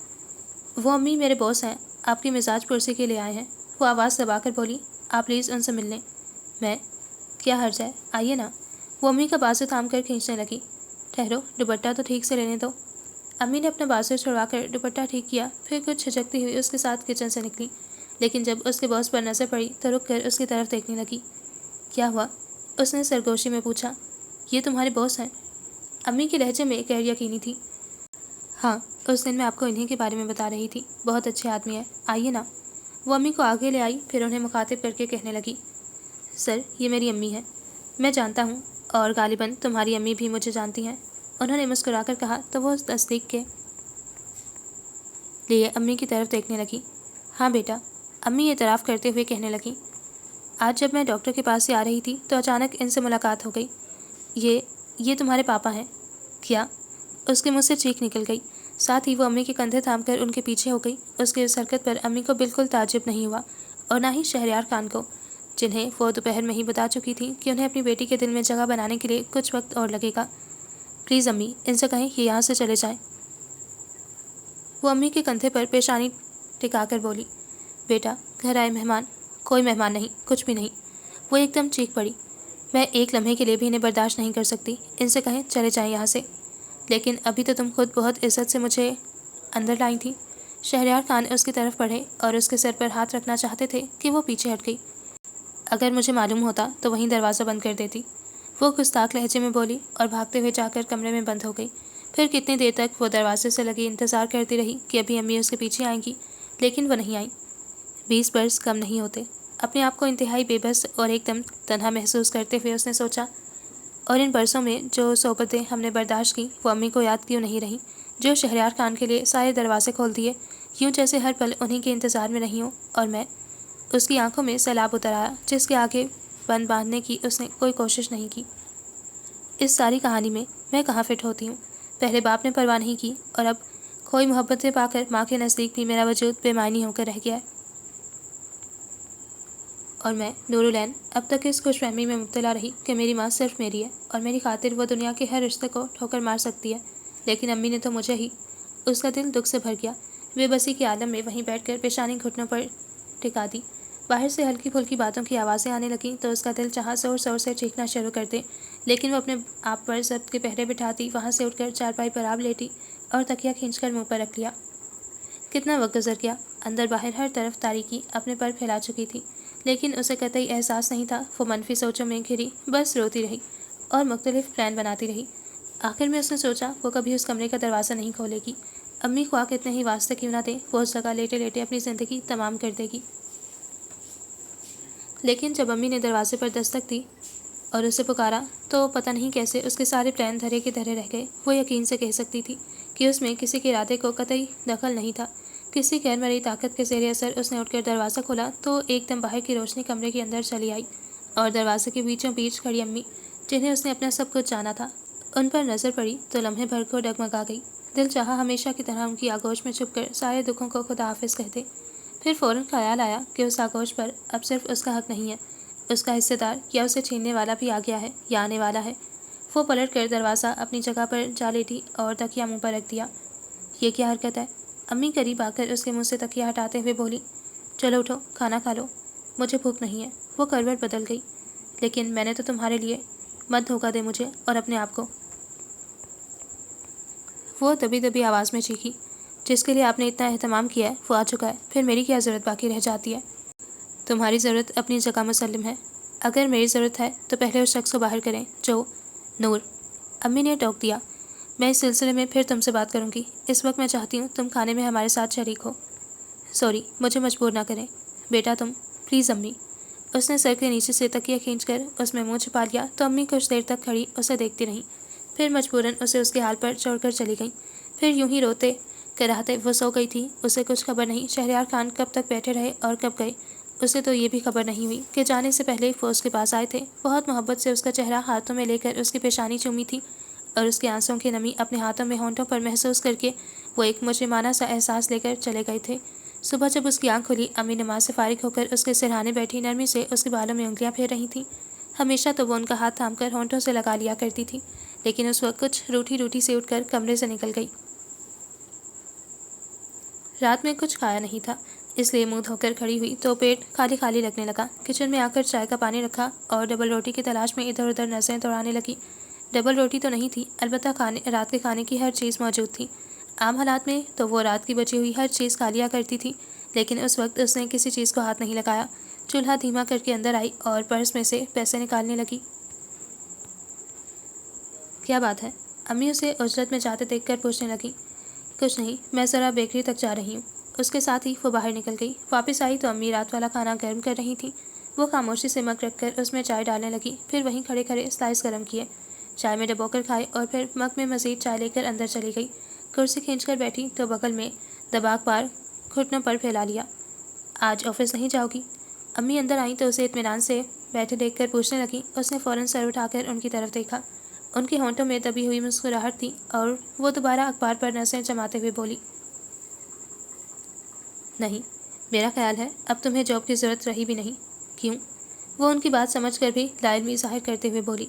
وہ امی میرے باس ہیں، آپ کی مزاج پرسی کے لیے آئے ہیں۔ وہ آواز دبا کر بولی۔ آپ پلیز ان سے مل لیں۔ میں؟ کیا حرج ہے، آئیے نا۔ وہ امی کا بازو تھام کر کھینچنے لگی۔ ٹھہرو، دوپٹہ تو ٹھیک سے لینے دو۔ امی نے اپنا بازو چھڑوا کر دوپٹہ ٹھیک کیا، پھر کچھ جھجکتی ہوئی اس کے ساتھ کچن سے نکلی، لیکن جب اس کے باس پر نظر پڑی تو رک کر اس کی طرف دیکھنے لگی۔ کیا ہوا؟ اس نے سرگوشی میں پوچھا۔ یہ تمہارے باس ہیں؟ امی کے لہجے میں غیر یقینی تھی۔ ہاں، اس دن میں آپ کو انہیں کے بارے میں بتا رہی تھی، بہت اچھے آدمی ہیں، آئیے نا۔ وہ امی کو آگے لے آئی، پھر انہیں مخاطب کر کے کہنے لگی، سر یہ میری امی ہے، میں جانتا ہوں، اور غالباً تمہاری امی بھی مجھے جانتی ہیں۔ انہوں نے مسکرا کر کہا تو وہ تصدیق کے لیے امی کی طرف دیکھنے لگی۔ ہاں بیٹا، امی اعتراف کرتے ہوئے کہنے لگیں، آج جب میں ڈاکٹر کے پاس سے آ رہی تھی تو اچانک ان سے ملاقات ہو گئی۔ یہ تمہارے پاپا ہیں؟ کیا؟ اس کے منہ سے چیخ نکل گئی، ساتھ ہی وہ امی کے کندھے تھام کر ان کے پیچھے ہو گئی۔ اس کی اس حرکت پر امی کو بالکل تعجب نہیں ہوا، اور نہ ہی شہریار خان کو، جنہیں وہ دوپہر میں ہی بتا چکی تھی کہ انہیں اپنی بیٹی کے دل میں جگہ بنانے کے لیے کچھ وقت اور لگے گا۔ پلیز امی، ان سے کہیں کہ یہاں سے چلے جائیں۔ وہ امی کے کندھے پر پیشانی ٹکا کر بولی، بیٹا گھر آئے مہمان؟ کوئی مہمان نہیں، کچھ بھی نہیں۔ وہ ایک دم چیخ پڑی، میں ایک لمحے کے لیے بھی انہیں برداشت نہیں کر سکتی، ان سے کہیں چلے جائیں یہاں سے۔ لیکن ابھی تو تم خود بہت عزت سے مجھے اندر لائی تھی۔ شہریار خان اس کی طرف بڑھے اور اس کے سر پر ہاتھ رکھنا چاہتے تھے کہ وہ پیچھے ہٹ گئی۔ اگر مجھے معلوم ہوتا تو وہیں دروازہ بند کر دیتی، وہ گستاخ لہجے میں بولی اور بھاگتے ہوئے جا کر کمرے میں بند ہو گئی۔ پھر کتنی دیر تک وہ دروازے سے لگی انتظار کرتی رہی کہ ابھی امی اس کے پیچھے آئیں گی، لیکن وہ نہیں آئیں۔ 20 برس کم نہیں ہوتے۔ اپنے آپ کو انتہائی بے بس اور ایک دم تنہا محسوس کرتے ہوئے اس نے سوچا، اور ان برسوں میں جو صحبتیں ہم نے برداشت کی وہ امی کو یاد کیوں نہیں رہیں، جو شہریار خان کے لیے سارے دروازے کھول دیے، یوں جیسے ہر پل انہیں کے انتظار میں رہی ہوں، اور میں۔ اس کی آنکھوں میں سیلاب اتر آیا جس کے آگے بند باندھنے کی اس نے کوئی کوشش نہیں کی۔ اس ساری کہانی میں کہاں فٹ ہوتی ہوں؟ پہلے باپ نے پرواہ نہیں کی، اور اب کوئی محبتیں پا کر ماں کے نزدیک بھی میرا وجود بے معنی ہو کر رہ گیا ہے۔ اور میں نورالعین اب تک اس خوش فہمی میں مبتلا رہی کہ میری ماں صرف میری ہے، اور میری خاطر وہ دنیا کے ہر رشتے کو ٹھوکر مار سکتی ہے، لیکن امی نے تو مجھے ہی۔ اس کا دل دکھ سے بھر گیا، بے بسی کے عالم میں وہیں بیٹھ کر پیشانی گھٹنوں پر ٹکا دی۔ باہر سے ہلکی پھلکی باتوں کی آوازیں آنے لگیں تو اس کا دل چاہا زور زور سے چیخنا شروع کر دے، لیکن وہ اپنے آپ پر ضبط کے پہرے بٹھاتی وہاں سے اٹھ کر چارپائی پر آپ لیٹی اور تکیہ کھینچ کر منہ پر رکھ لیا۔ کتنا وقت گزر گیا، اندر باہر ہر طرف تاریکی اپنے پر پھیلا چکی تھی، لیکن اسے قطعی احساس نہیں تھا۔ وہ منفی سوچوں میں گھری بس روتی رہی اور مختلف پلان بناتی رہی۔ آخر میں اس نے سوچا وہ کبھی اس کمرے کا دروازہ نہیں کھولے گی، امی خواہ کتنے ہی واسطے کیوں نہ دے، وہ اس جگہ لیٹے لیٹے اپنی زندگی تمام کر دے گی۔ لیکن جب امی نے دروازے پر دستک دی اور اسے پکارا تو پتہ نہیں کیسے اس کے سارے پلان دھرے کے دھرے رہ گئے۔ وہ یقین سے کہہ سکتی تھی کہ اس میں کسی کے ارادے کو قطعی دخل نہیں تھا۔ کسی غیر مرئی طاقت کے زیر اثر اس نے اٹھ کر دروازہ کھولا تو ایک دم باہر کی روشنی کمرے کے اندر چلی آئی، اور دروازے کے بیچوں بیچ کھڑی امی، جنہیں اس نے اپنا سب کچھ جانا تھا، ان پر نظر پڑی تو لمحے بھر کو ڈگمگا گئی۔ دل چاہا ہمیشہ کی طرح ان کی آغوش میں چھپ کر سارے دکھوں کو خدا حافظ کہہ دے۔ پھر فوراً خیال آیا کہ اس آغوش پر اب صرف اس کا حق نہیں ہے، اس کا حصے دار یا اسے چھیننے والا بھی آ گیا ہے یا آنے والا ہے۔ وہ پلٹ کر دروازہ اپنی جگہ پر جا لیٹی اور تکیہ منہ پر رکھ دیا۔ یہ کیا حرکت ہے؟ امی قریب آ کر اس کے منہ سے تکیہ ہٹاتے ہوئے بولی، چلو اٹھو، کھانا کھا لو، مجھے بھوک نہیں ہے۔ وہ کروٹ بدل گئی، لیکن میں نے تو تمہارے لیے، مت دھوکہ دے مجھے اور اپنے آپ کو۔ وہ دبی دبی آواز میں چیخی، جس کے لیے آپ نے اتنا اہتمام کیا ہے وہ آ چکا ہے، پھر میری کیا ضرورت باقی رہ جاتی ہے؟ تمہاری ضرورت اپنی جگہ مسلم ہے، اگر میری ضرورت ہے تو پہلے اس شخص کو باہر کریں جو نور۔ امی نے ٹوک دیا، میں اس سلسلے میں پھر تم سے بات کروں گی، اس وقت میں چاہتی ہوں تم کھانے میں ہمارے ساتھ شریک ہو۔ سوری، مجھے مجبور نہ کریں بیٹا، تم پلیز امی۔ اس نے سر کے نیچے سے تکیہ کھینچ کر اس میں منہ چھپا لیا تو امی کچھ دیر تک کھڑی اسے دیکھتی رہیں، پھر مجبوراً اسے اس کے حال پر چھوڑ کر چلی گئیں۔ پھر یوں ہی روتے کراہتے وہ سو گئی تھی۔ اسے کچھ خبر نہیں شہریار خان کب تک بیٹھے رہے اور کب گئے، اسے تو یہ بھی خبر نہیں ہوئی کہ جانے سے پہلے وہ اس کے پاس آئے تھے، بہت محبت سے اس کا چہرہ ہاتھوں میں لے کر اس کی پیشانی چومی تھی، اور اس کے آنسوں کی نمی اپنے ہاتھوں میں ہونٹوں پر محسوس کر کے وہ ایک مجرمانہ سا احساس لے کر چلے گئے تھے۔ صبح جب اس کی آنکھ کھلی، امی نماز سے فارغ ہو کر اس کے سرہانے بیٹھی نرمی سے اس کے بالوں میں انگلیاں پھیر رہی تھیں۔ ہمیشہ تو وہ ان کا ہاتھ تھام کر ہونٹوں سے لگا لیا کرتی تھی، لیکن اس وقت کچھ روٹھی روٹھی سے اٹھ کر کمرے سے نکل گئی۔ رات میں کچھ کھایا نہیں تھا، اس لیے منہ دھو کر کھڑی ہوئی تو پیٹ خالی خالی لگنے لگا۔ کچن میں آ کر چائے کا پانی رکھا اور ڈبل روٹی کی تلاش میں ادھر ادھر نظریں دوڑانے لگی۔ ڈبل روٹی تو نہیں تھی، البتہ رات کے کھانے کی ہر چیز موجود تھی۔ عام حالات میں تو وہ رات کی بچی ہوئی ہر چیز کھا لیا کرتی تھی، لیکن اس وقت اس نے کسی چیز کو ہاتھ نہیں لگایا۔ چولہا دھیما کر کے اندر آئی اور پرس میں سے پیسے نکالنے لگی۔ کیا بات ہے؟ امی اسے اجرت میں جاتے دیکھ کر پوچھنے لگی۔ کچھ نہیں، میں ذرا بیکری تک جا رہی ہوں۔ اس کے ساتھ ہی وہ باہر نکل گئی۔ واپس آئی تو امی رات والا کھانا گرم کر رہی تھیں۔ وہ خاموشی سے مگ رکھ کر اس میں چائے ڈالنے لگی، پھر وہیں کھڑے کھڑے سلائس گرم کیے، چائے میں ڈبو کر کھائے اور پھر مگ میں مزید چائے لے کر اندر چلی گئی۔ کرسی کھینچ کر بیٹھی تو بغل میں دباغ بار گھٹنوں پر پھیلا لیا۔ آج آفس نہیں جاؤ گی؟ امی اندر آئیں تو اسے اطمینان سے بیٹھے دیکھ کر پوچھنے لگی۔ اس نے فوراً سر اٹھا کر ان کی طرف دیکھا۔ ان کے ہونٹوں میں دبی ہوئی مسکراہٹ تھی اور وہ دوبارہ اخبار پر نظریں جماتے ہوئے بولی، نہیں، میرا خیال ہے اب تمہیں جاب کی ضرورت رہی بھی نہیں۔ کیوں؟ وہ ان کی بات سمجھ کر بھی لا علمی ظاہر کرتے ہوئے بولی،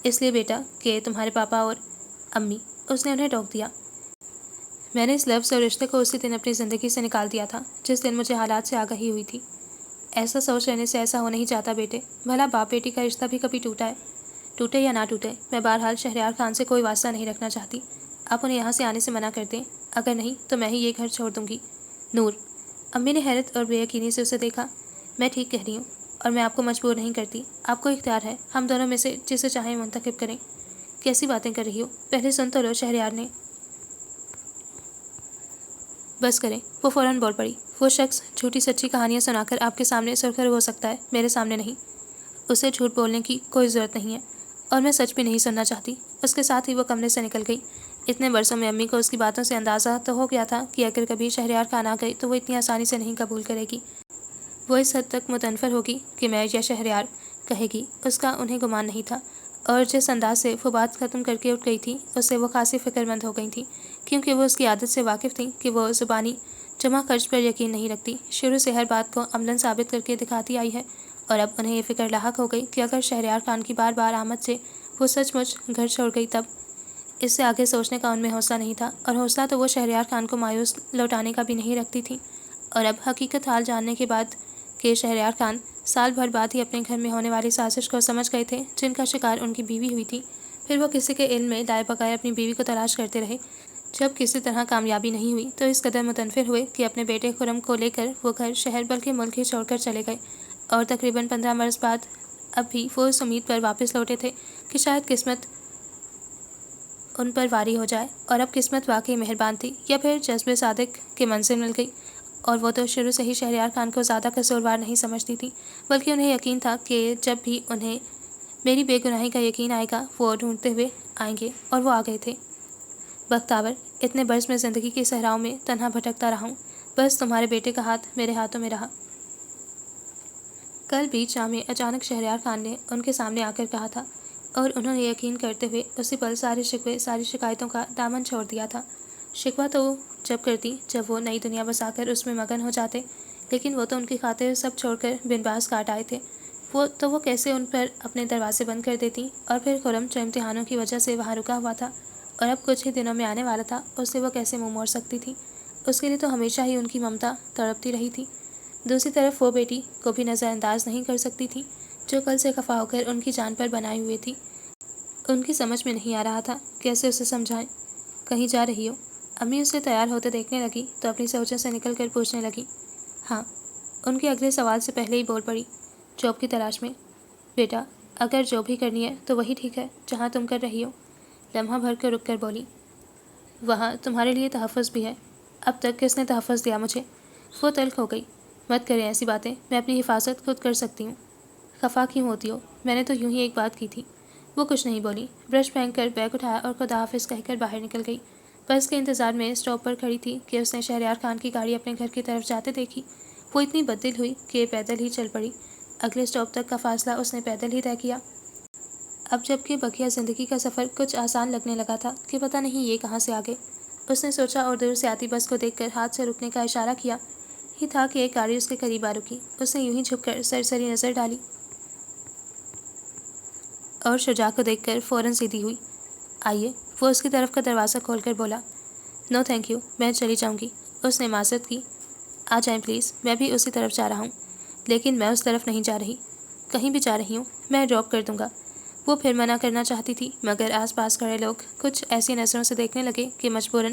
اس لیے بیٹا کہ تمہارے پاپا اور امی، اس نے انہیں ٹوک دیا۔ میں نے اس لفظ اور رشتے کو اسی دن اپنی زندگی سے نکال دیا تھا جس دن مجھے حالات سے آگاہی ہوئی تھی۔ ایسا سوچ رہنے سے ایسا ہو نہیں جاتا بیٹے، بھلا باپ بیٹی کا رشتہ بھی کبھی ٹوٹا ہے؟ ٹوٹے یا نہ ٹوٹے، میں بہرحال شہریار خان سے کوئی واسطہ نہیں رکھنا چاہتی۔ آپ انہیں یہاں سے آنے سے منع کر دیں، اگر نہیں تو میں ہی یہ گھر چھوڑ دوں گی۔ نور، امی نے حیرت اور بے یقینی سے اسے دیکھا۔ میں ٹھیک کہہ رہی ہوں اور میں آپ کو مجبور نہیں کرتی، آپ کو اختیار ہے، ہم دونوں میں سے جسے چاہیں منتخب کریں۔ کیسی باتیں کر رہی ہو؟ پہلے سن تو لو، شہریار نے۔ بس کریں، وہ فوراً بول پڑی۔ وہ شخص جھوٹی سچی کہانیاں سنا کر آپ کے سامنے سرخرو ہو سکتا ہے، میرے سامنے نہیں۔ اسے جھوٹ بولنے کی کوئی ضرورت نہیں ہے اور میں سچ بھی نہیں سننا چاہتی۔ اس کے ساتھ ہی وہ کمرے سے نکل گئی۔ اتنے برسوں میں امی کو اس کی باتوں سے اندازہ تو ہو گیا تھا کہ اگر کبھی شہریار خان آ گئی تو وہ اتنی آسانی سے نہیں قبول کرے گی۔ وہ اس حد تک متنفر ہوگی کہ میں یا شہریار کہے گی، اس کا انہیں گمان نہیں تھا۔ اور جس انداز سے وہ بات ختم کر کے اٹھ گئی تھی، اس سے وہ خاصی فکر مند ہو گئی تھیں، کیونکہ وہ اس کی عادت سے واقف تھیں کہ وہ زبانی جمع خرچ پر یقین نہیں رکھتی، شروع سے ہر بات کو عملاً ثابت کر کے دکھاتی آئی ہے۔ اور اب انہیں یہ فکر لاحق ہو گئی کہ اگر شہریار خان کی بار بار آمد سے وہ سچ مچ گھر چھوڑ گئی تب۔ اس سے آگے سوچنے کا ان میں حوصلہ نہیں تھا، اور حوصلہ تو وہ شہریار خان کو مایوس لوٹانے کا بھی نہیں رکھتی تھیں۔ اور اب حقیقت حال جاننے کے بعد کہ شہریار خان سال بھر بعد ہی اپنے گھر میں ہونے والی سازش کو سمجھ گئے تھے جن کا شکار ان کی بیوی ہوئی تھی، پھر وہ کسی کے علم میں لائے بغیر اپنی بیوی کو تلاش کرتے رہے۔ جب کسی طرح کامیابی نہیں ہوئی تو اس قدر متنفر ہوئے کہ اپنے بیٹے خرم کو لے کر وہ گھر شہر بلکہ ملک ہی چھوڑ کر چلے گئے۔ اور تقریباً 15 برس بعد اب بھی وہ اس امید پر واپس لوٹے تھے کہ شاید قسمت ان پر واری ہو جائے، اور اب قسمت واقعی مہربان تھی، یا پھر جذب صادق کی منزل مل گئی۔ اور وہ تو شروع سے ہی شہریار خان کو زیادہ قصوروار نہیں سمجھتی تھی، بلکہ انہیں یقین تھا کہ جب بھی انہیں میری بے گناہی کا یقین آئے گا وہ ڈھونڈتے ہوئے آئیں گے، اور وہ آ گئے تھے۔ بختاور، اتنے برس میں زندگی کے صحراؤں میں تنہا بھٹکتا رہا ہوں، بس تمہارے بیٹے کا ہاتھ میرے ہاتھوں میں رہا۔ کل بیچ شام میں اچانک شہریار خان نے ان کے سامنے آ کر کہا تھا، اور انہوں نے یقین کرتے ہوئے اسی پل سارے شکوے ساری شکایتوں کا دامن چھوڑ دیا تھا۔ شکوہ تو وہ جب کرتی جب وہ نئی دنیا بسا کر اس میں مگن ہو جاتے، لیکن وہ تو ان کی خاطر سب چھوڑ کر بن باز کاٹ آئے تھے۔ وہ کیسے ان پر اپنے دروازے بند کر دیتی، اور پھر خرم جو امتحانوں کی وجہ سے وہاں رکا ہوا تھا اور اب کچھ ہی دنوں میں آنے والا تھا، اس سے وہ کیسے منہ موڑ سکتی تھی؟ اس کے لیے تو ہمیشہ ہی ان کی ممتا تڑپتی رہی تھی۔ دوسری طرف وہ بیٹی کو بھی نظر انداز نہیں کر سکتی تھی جو کل سے خفا ہو کر ان کی جان پر بنائی ہوئی تھی۔ ان کی سمجھ میں نہیں آ رہا تھا کیسے اسے سمجھائیں۔ کہیں جا رہی ہو؟ امی اسے تیار ہوتے دیکھنے لگی تو اپنی سوچوں سے نکل کر پوچھنے لگی۔ ہاں، ان کے اگلے سوال سے پہلے ہی بول پڑی، جاب کی تلاش میں۔ بیٹا، اگر جاب ہی کرنی ہے تو وہی ٹھیک ہے جہاں تم کر رہی ہو۔ لمحہ بھر کر رک کر بولی، وہاں تمہارے لیے تحفظ بھی ہے۔ اب تک کس نے تحفظ دیا مجھے؟ وہ تلخ ہو گئی۔ مت کریں ایسی باتیں، میں اپنی حفاظت خود کر سکتی ہوں۔ خفا کیوں ہوتی ہو؟ میں نے تو یوں ہی ایک بات کی تھی۔ وہ کچھ نہیں بولی، برش پھینک کر بیگ اٹھایا اور خدا حافظ کہہ کر باہر نکل گئی۔ بس کے انتظار میں اسٹاپ پر کھڑی تھی کہ اس نے شہریار خان کی گاڑی اپنے گھر کی طرف جاتے دیکھی۔ وہ اتنی بددل ہوئی کہ پیدل ہی چل پڑی۔ اگلے اسٹاپ تک کا فاصلہ اس نے پیدل ہی طے کیا۔ اب جب کہ بقیہ زندگی کا سفر کچھ آسان لگنے لگا تھا کہ پتہ نہیں یہ کہاں سے آگے، اس نے سوچا اور دور سے آتی بس کو دیکھ کر ہاتھ سے رکنے کا اشارہ کیا ہی تھا کہ ایک گاڑی اس کے قریب آ رکی۔ اس نے یوں ہی جھک کر سرسری نظر ڈالی اور شجاع کو دیکھ کر فوراً سیدھی ہوئی۔ آئیے، وہ اس کی طرف کا دروازہ کھول کر بولا۔ نو تھینک یو، میں چلی جاؤں گی۔ اس نے معذرت کی۔ آ جائیں پلیز، میں بھی اسی طرف جا رہا ہوں۔ لیکن میں اس طرف نہیں جا رہی۔ کہیں بھی جا رہی ہوں، میں ڈراپ کر دوں گا۔ وہ پھر منع کرنا چاہتی تھی، مگر آس پاس کھڑے لوگ کچھ ایسی نظروں سے دیکھنے لگے کہ مجبوراً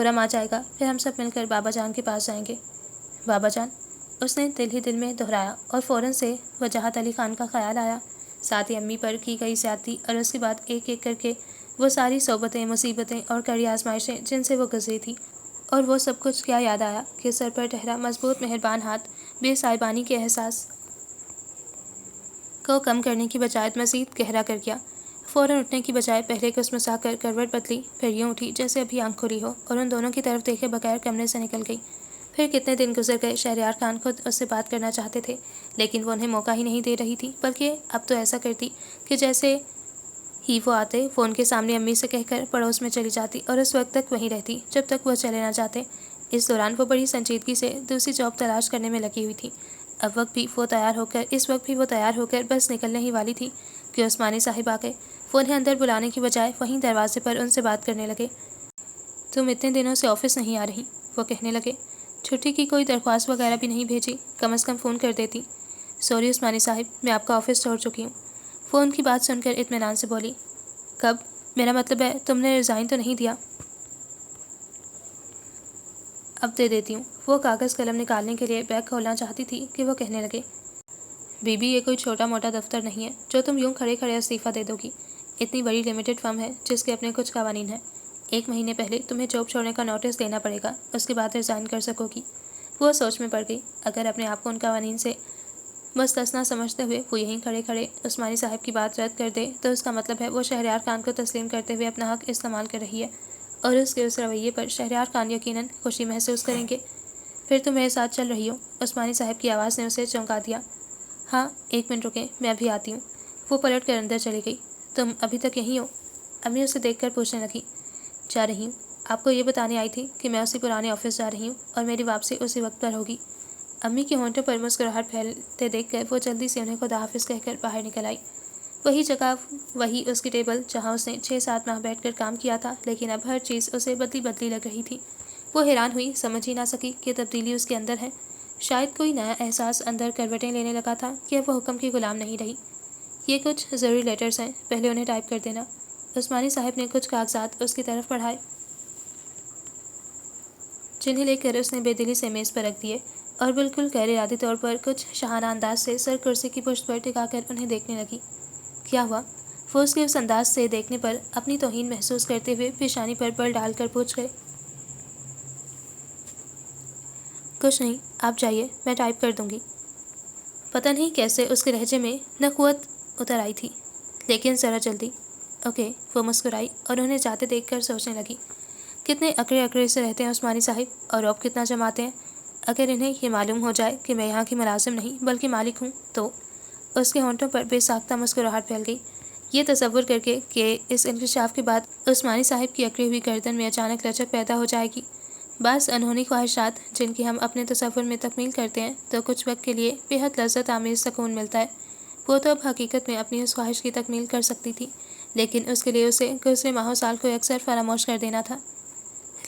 خرم آ جائے گا، پھر ہم سب مل کر بابا جان کے پاس جائیں گے۔ بابا جان، اس نے دل ہی دل میں دہرایا اور فوراً سے وجاہت علی خان کا خیال آیا، ساتھ ہی امی پر کی گئی زیادتی، اور اس کے بعد ایک ایک کر کے وہ ساری صعوبتیں، مصیبتیں اور کڑی آزمائشیں جن سے وہ گزری تھی، اور وہ سب کچھ کیا یاد آیا کہ سر پر ٹہرا مضبوط مہربان ہاتھ بے سائبانی کے احساس کو کم کرنے کی بجائے مزید گہرا کر گیا۔ فوراً اٹھنے کی بجائے پہلے کس مسا کر کروٹ بدلی، پھر یوں اٹھی جیسے ابھی آنکھ کھلی ہو، اور ان دونوں کی طرف دیکھے بغیر کمرے سے نکل گئی۔ پھر کتنے دن گزر گئے، شہریار خان خود اس سے بات کرنا چاہتے تھے، لیکن وہ انہیں موقع ہی نہیں دے رہی تھی، بلکہ اب تو ایسا کرتی کہ جیسے ہی وہ آتے، فون کے سامنے امی سے کہہ کر پڑوس میں چلی جاتی اور اس وقت تک وہیں رہتی جب تک وہ چلے نہ جاتے۔ اس دوران وہ بڑی سنجیدگی سے دوسری جاب تلاش کرنے میں لگی ہوئی تھی۔ اس وقت بھی وہ تیار ہو کر بس نکلنے ہی والی تھی کہ عثمانی صاحب آ گئے۔ وہ انہیں اندر بلانے کی بجائے وہیں دروازے پر ان سے بات کرنے لگے۔ تم اتنے دنوں سے آفس نہیں آ رہی، وہ کہنے لگے۔ چھٹی کی کوئی درخواست وغیرہ بھی نہیں بھیجی؟ کم از کم فون کر دیتی۔ سوری عثمانی صاحب، میں آپ کا آفس چھوڑ چکی ہوں، وہ ان کی بات سن کر اطمینان سے بولی۔ کب؟ میرا مطلب ہے تم نے ریزائن تو نہیں دیا؟ اب دے دیتی ہوں۔ وہ کاغذ قلم نکالنے کے لیے بیگ کھولنا چاہتی تھی کہ وہ کہنے لگے، بی بی، یہ کوئی چھوٹا موٹا دفتر نہیں ہے جو تم یوں کھڑے کھڑے استعفیٰ دے دو گی۔ اتنی بڑی لمیٹڈ فرم ہے جس کے اپنے کچھ قوانین ہیں۔ 1 مہینے پہلے تمہیں جاب چھوڑنے کا نوٹس دینا پڑے گا، اس کے بعد ریزائن کر سکو گی۔ وہ سوچ میں پڑ گئی۔ اگر اپنے آپ کو ان قوانین سے مستثنیٰ سمجھتے ہوئے وہ یہیں کھڑے کھڑے عثمانی صاحب کی بات رد کر دے تو اس کا مطلب ہے وہ شہریار خان کو تسلیم کرتے ہوئے اپنا حق استعمال کر رہی ہے، اور اس کے اس رویے پر شہریار خان یقیناً خوشی محسوس کریں گے۔ پھر تم میرے ساتھ چل رہی ہو؟ عثمانی صاحب کی آواز نے اسے چونکا دیا۔ ہاں، 1 منٹ رکیں، میں ابھی آتی ہوں۔ وہ پلٹ کر اندر چلی گئی۔ تم ابھی تک یہیں ہو؟ امی اسے دیکھ کر پوچھنے لگی۔ جا رہی ہوں، آپ کو یہ بتانے آئی تھی کہ میں اسی پرانے آفس جا رہی ہوں اور میری واپسی اسی وقت پر ہوگی۔ امی کے ہونٹوں پر مسکراہٹ پھیلتے دیکھ کر وہ جلدی سے انہیں خدا حافظ کہہ کر باہر نکل آئی۔ وہی جگہ، وہی اس کی ٹیبل جہاں اس نے 6-7 ماہ بیٹھ کر کام کیا تھا، لیکن اب ہر چیز اسے بدلی بدلی لگ رہی تھی۔ وہ حیران ہوئی، سمجھ ہی نہ سکی کہ تبدیلی اس کے اندر ہے۔ شاید کوئی نیا احساس اندر کروٹیں لینے لگا تھا کہ اب وہ حکم کی غلام نہیں رہی۔ یہ کچھ ضروری لیٹرز ہیں، پہلے انہیں ٹائپ کر دینا۔ عثمانی صاحب نے کچھ کاغذات اس کی طرف بڑھائے، جنہیں لے کر اس نے بے دلی سے میز پر رکھ دیے اور بالکل غیر ارادی طور پر کچھ شاہانہ انداز سے سر کرسی کی پشت پر ٹکا کر انہیں دیکھنے لگی۔ کیا ہوا؟ وہ اس کے اس انداز سے دیکھنے پر اپنی توہین محسوس کرتے ہوئے پیشانی پر بل ڈال کر پوچھ گئے۔ کچھ نہیں، آپ جائیے، میں ٹائپ کر دوں گی۔ پتہ نہیں کیسے اس کے لہجے میں نخوت اتر آئی تھی، لیکن ذرا جلدی۔ اوکے، وہ مسکرائی اور انہیں جاتے دیکھ کر سوچنے لگی، کتنے اکڑے اکڑے سے رہتے ہیں عثمانی صاحب، اور روب کتنا جماتے ہیں۔ اگر انہیں یہ معلوم ہو جائے کہ میں یہاں کی ملازم نہیں بلکہ مالک ہوں تو… اس کے ہونٹوں پر بے ساختہ مسکراہٹ پھیل گئی، یہ تصور کر کے کہ اس انکشاف کے بعد عثمانی صاحب کی اکڑی ہوئی گردن میں اچانک لچک پیدا ہو جائے گی۔ بعض انہونی خواہشات جن کی ہم اپنے تصور میں تکمیل کرتے ہیں تو کچھ وقت کے لیے بے حد لذت آمیز سکون ملتا ہے۔ وہ تو اب حقیقت میں اپنی اس خواہش کی تکمیل کر سکتی تھی، لیکن اس کے لیے اسے گزرے ماہ و سال کو یکسر فراموش کر دینا تھا۔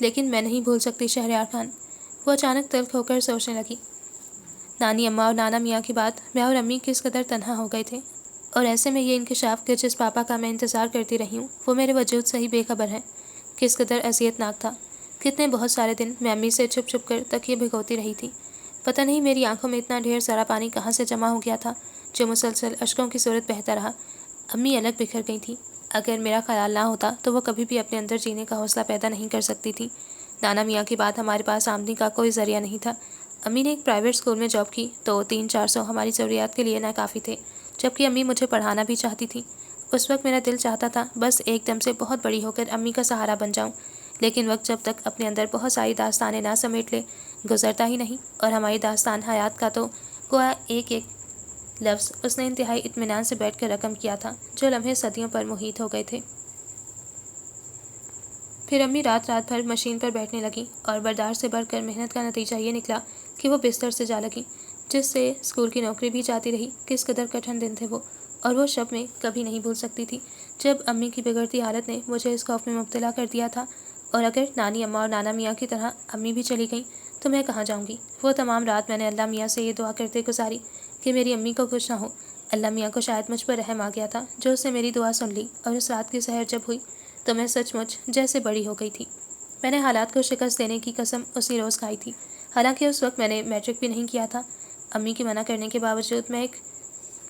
لیکن میں نہیں بھول سکتی شہریار خان، وہ اچانک تلخ ہو کر سوچنے لگی۔ نانی اماں اور نانا میاں کے بعد میں اور امی کس قدر تنہا ہو گئے تھے، اور ایسے میں یہ انکشاف کہ جس پاپا کا میں انتظار کرتی رہی ہوں وہ میرے وجود سے ہی بے خبر ہے، کس قدر اذیت ناک تھا۔ کتنے بہت سارے دن میں امی سے چھپ چھپ کر تکیے بھگوتی رہی تھی۔ پتہ نہیں میری آنکھوں میں اتنا ڈھیر سارا پانی کہاں سے جمع ہو گیا تھا جو مسلسل اشکوں کی صورت بہتا رہا۔ امی الگ بکھر گئی تھیں۔ اگر میرا خیال نہ ہوتا تو وہ کبھی بھی اپنے اندر جینے کا حوصلہ پیدا نہیں کر سکتی تھی۔ نانا میاں کے بعد ہمارے پاس آمدنی کا کوئی ذریعہ نہیں تھا۔ امی نے ایک پرائیویٹ اسکول میں جاب کی تو 300-400 ہماری ضروریات کے لیے ناکافی تھے، جبکہ امی مجھے پڑھانا بھی چاہتی تھیں۔ اس وقت میرا دل چاہتا تھا بس ایک دم سے بہت بڑی ہو کر امی کا سہارا بن جاؤں، لیکن وقت جب تک اپنے اندر بہت ساری داستانیں نہ سمیٹ لے گزرتا ہی نہیں، اور ہماری داستان حیات کا تو گویا ایک ایک لفظ اس نے انتہائی اطمینان سے بیٹھ کر رقم کیا تھا، جو لمحے صدیوں پر محیط ہو گئے تھے۔ پھر امی رات رات بھر مشین پر بیٹھنے لگیں اور برداشت سے بڑھ کر محنت کا نتیجہ یہ نکلا کہ وہ بستر سے جا لگیں، جس سے اسکول کی نوکری بھی جاتی رہی۔ کس قدر کٹھن دن تھے وہ، اور وہ شب میں کبھی نہیں بھول سکتی تھی جب امی کی بگڑتی حالت نے مجھے اس خوف میں مبتلا کر دیا تھا، اور اگر نانی اماں اور نانا میاں کی طرح امی بھی چلی گئیں تو میں کہاں جاؤں گی۔ وہ تمام رات میں نے اللہ میاں سے یہ دعا کرتے گزاری کہ میری امی کو کچھ نہ ہو۔ اللہ میاں کو شاید مجھ پر رحم آ گیا تھا جو اس نے میری دعا سن لی، اور اس رات کی سحر جب ہوئی تو میں سچ مچ جیسے بڑی ہو گئی تھی۔ میں نے حالات کو شکست دینے کی قسم اسی روز کھائی تھی۔ حالانکہ اس وقت میں نے میٹرک بھی نہیں کیا تھا۔ امی کی منع کرنے کے باوجود میں ایک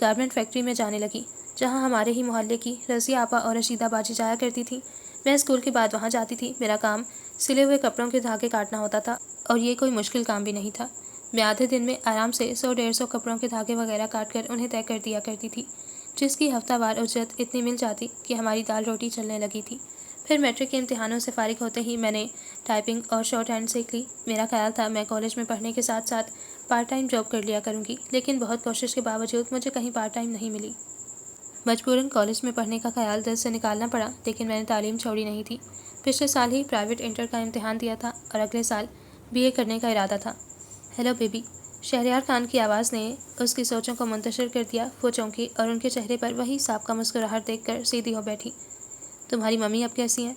گارمنٹ فیکٹری میں جانے لگی، جہاں ہمارے ہی محلے کی رضیہ آپا اور رشیدہ باجی جایا کرتی تھیں۔ میں اسکول کے بعد وہاں جاتی تھی۔ میرا کام سلے ہوئے کپڑوں کے دھاگے کاٹنا ہوتا تھا، اور یہ کوئی مشکل کام بھی نہیں تھا۔ میں آدھے دن میں آرام سے 100-150 کپڑوں کے دھاگے وغیرہ کاٹ کر انہیں طے کر دیا کرتی تھی، جس کی ہفتہ وار اجرت اتنی مل جاتی کہ ہماری دال روٹی چلنے لگی تھی۔ پھر میٹرک کے امتحانوں سے فارغ ہوتے ہی میں نے ٹائپنگ اور شارٹ ہینڈ سیکھ لی۔ میرا خیال تھا میں کالج میں پڑھنے کے ساتھ ساتھ پارٹ ٹائم جاب کر لیا کروں گی، لیکن بہت کوشش کے باوجود مجھے کہیں پارٹ ٹائم نہیں ملی۔ مجبوراً کالج میں پڑھنے کا خیال دل سے نکالنا پڑا، لیکن میں نے تعلیم چھوڑی نہیں تھی۔ پچھلے سال ہی پرائیویٹ انٹر کا امتحان دیا تھا اور اگلے سال BA کرنے کا ارادہ تھا۔ ہیلو بیبی، شہریار خان کی آواز نے اس کی سوچوں کو منتشر کر دیا۔ وہ چونکی اور ان کے چہرے پر وہی سابقہ مسکراہٹ دیکھ کر سیدھی ہو بیٹھی۔ تمہاری ممی اب کیسی ہیں؟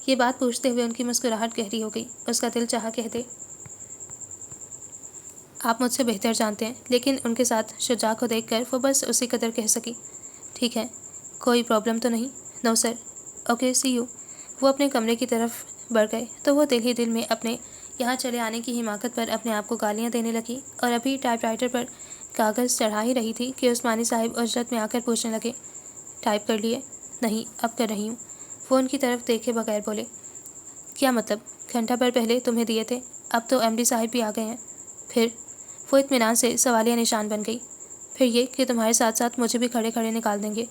یہ بات پوچھتے ہوئے ان کی مسکراہٹ گہری ہو گئی۔ اس کا دل چاہا کہہ دے، آپ مجھ سے بہتر جانتے ہیں، لیکن ان کے ساتھ شجاع کو دیکھ کر وہ بس اسی قدر کہہ سکی، ٹھیک ہے، کوئی پرابلم تو نہیں؟ نو سر، اوکے سی یو۔ وہ اپنے کمرے کی طرف بڑھ گئے تو وہ دل ہی دل میں اپنے یہاں چلے آنے کی حماقت پر اپنے آپ کو گالیاں دینے لگی، اور ابھی ٹائپ رائٹر پر کاغذ چڑھا ہی رہی تھی کہ عثمانی صاحب اجرت میں آ کر پوچھنے لگے، ٹائپ کر لیے؟ نہیں، اب کر رہی ہوں۔ وہ ان کی طرف دیکھے بغیر بولے، کیا مطلب؟ گھنٹہ بھر پہلے تمہیں دیے تھے، اب تو MD صاحب بھی آ گئے ہیں۔ پھر؟ وہ اطمینان سے سوالیہ نشان بن گئی۔ پھر یہ کہ تمہارے ساتھ ساتھ مجھے بھی کھڑے کھڑے نکال دیں گے۔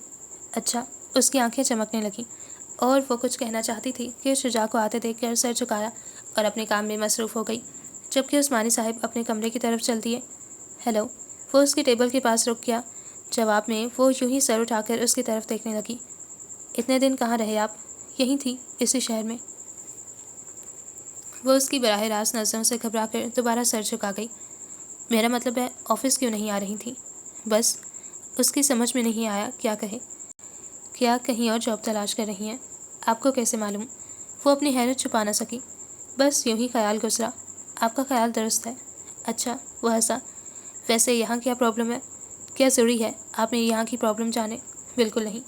اچھا، اس کی آنکھیں چمکنے لگیں، اور وہ کچھ کہنا چاہتی تھی کہ شجاع کو آتے دیکھ کر سر جھکایا اور اپنے کام میں مصروف ہو گئی، جبکہ عثمانی صاحب اپنے کمرے کی طرف چل دیے۔ ہیلو، وہ اس کی ٹیبل کے پاس رک گیا۔ جواب میں وہ یوں ہی سر اٹھا کر اس کی طرف دیکھنے لگی۔ اتنے دن کہاں رہے آپ؟ یہیں تھی، اسی شہر میں۔ وہ اس کی براہ راست نظروں سے گھبرا کر دوبارہ سر جھکا گئی۔ میرا مطلب ہے، آفس کیوں نہیں آ رہی تھی؟ بس اس کی سمجھ میں نہیں آیا کیا کہے۔ کیا کہیں اور جاب تلاش کر رہی ہیں؟ آپ کو کیسے معلوم؟ وہ اپنی حیرت چھپا نہ سکی۔ بس یوں ہی خیال گزرا۔ آپ کا خیال درست ہے۔ اچھا، وہ ہنسا۔ ویسے یہاں کیا پرابلم ہے؟ کیا ضروری ہے آپ نے یہاں کی پرابلم جانے؟ بالکل نہیں۔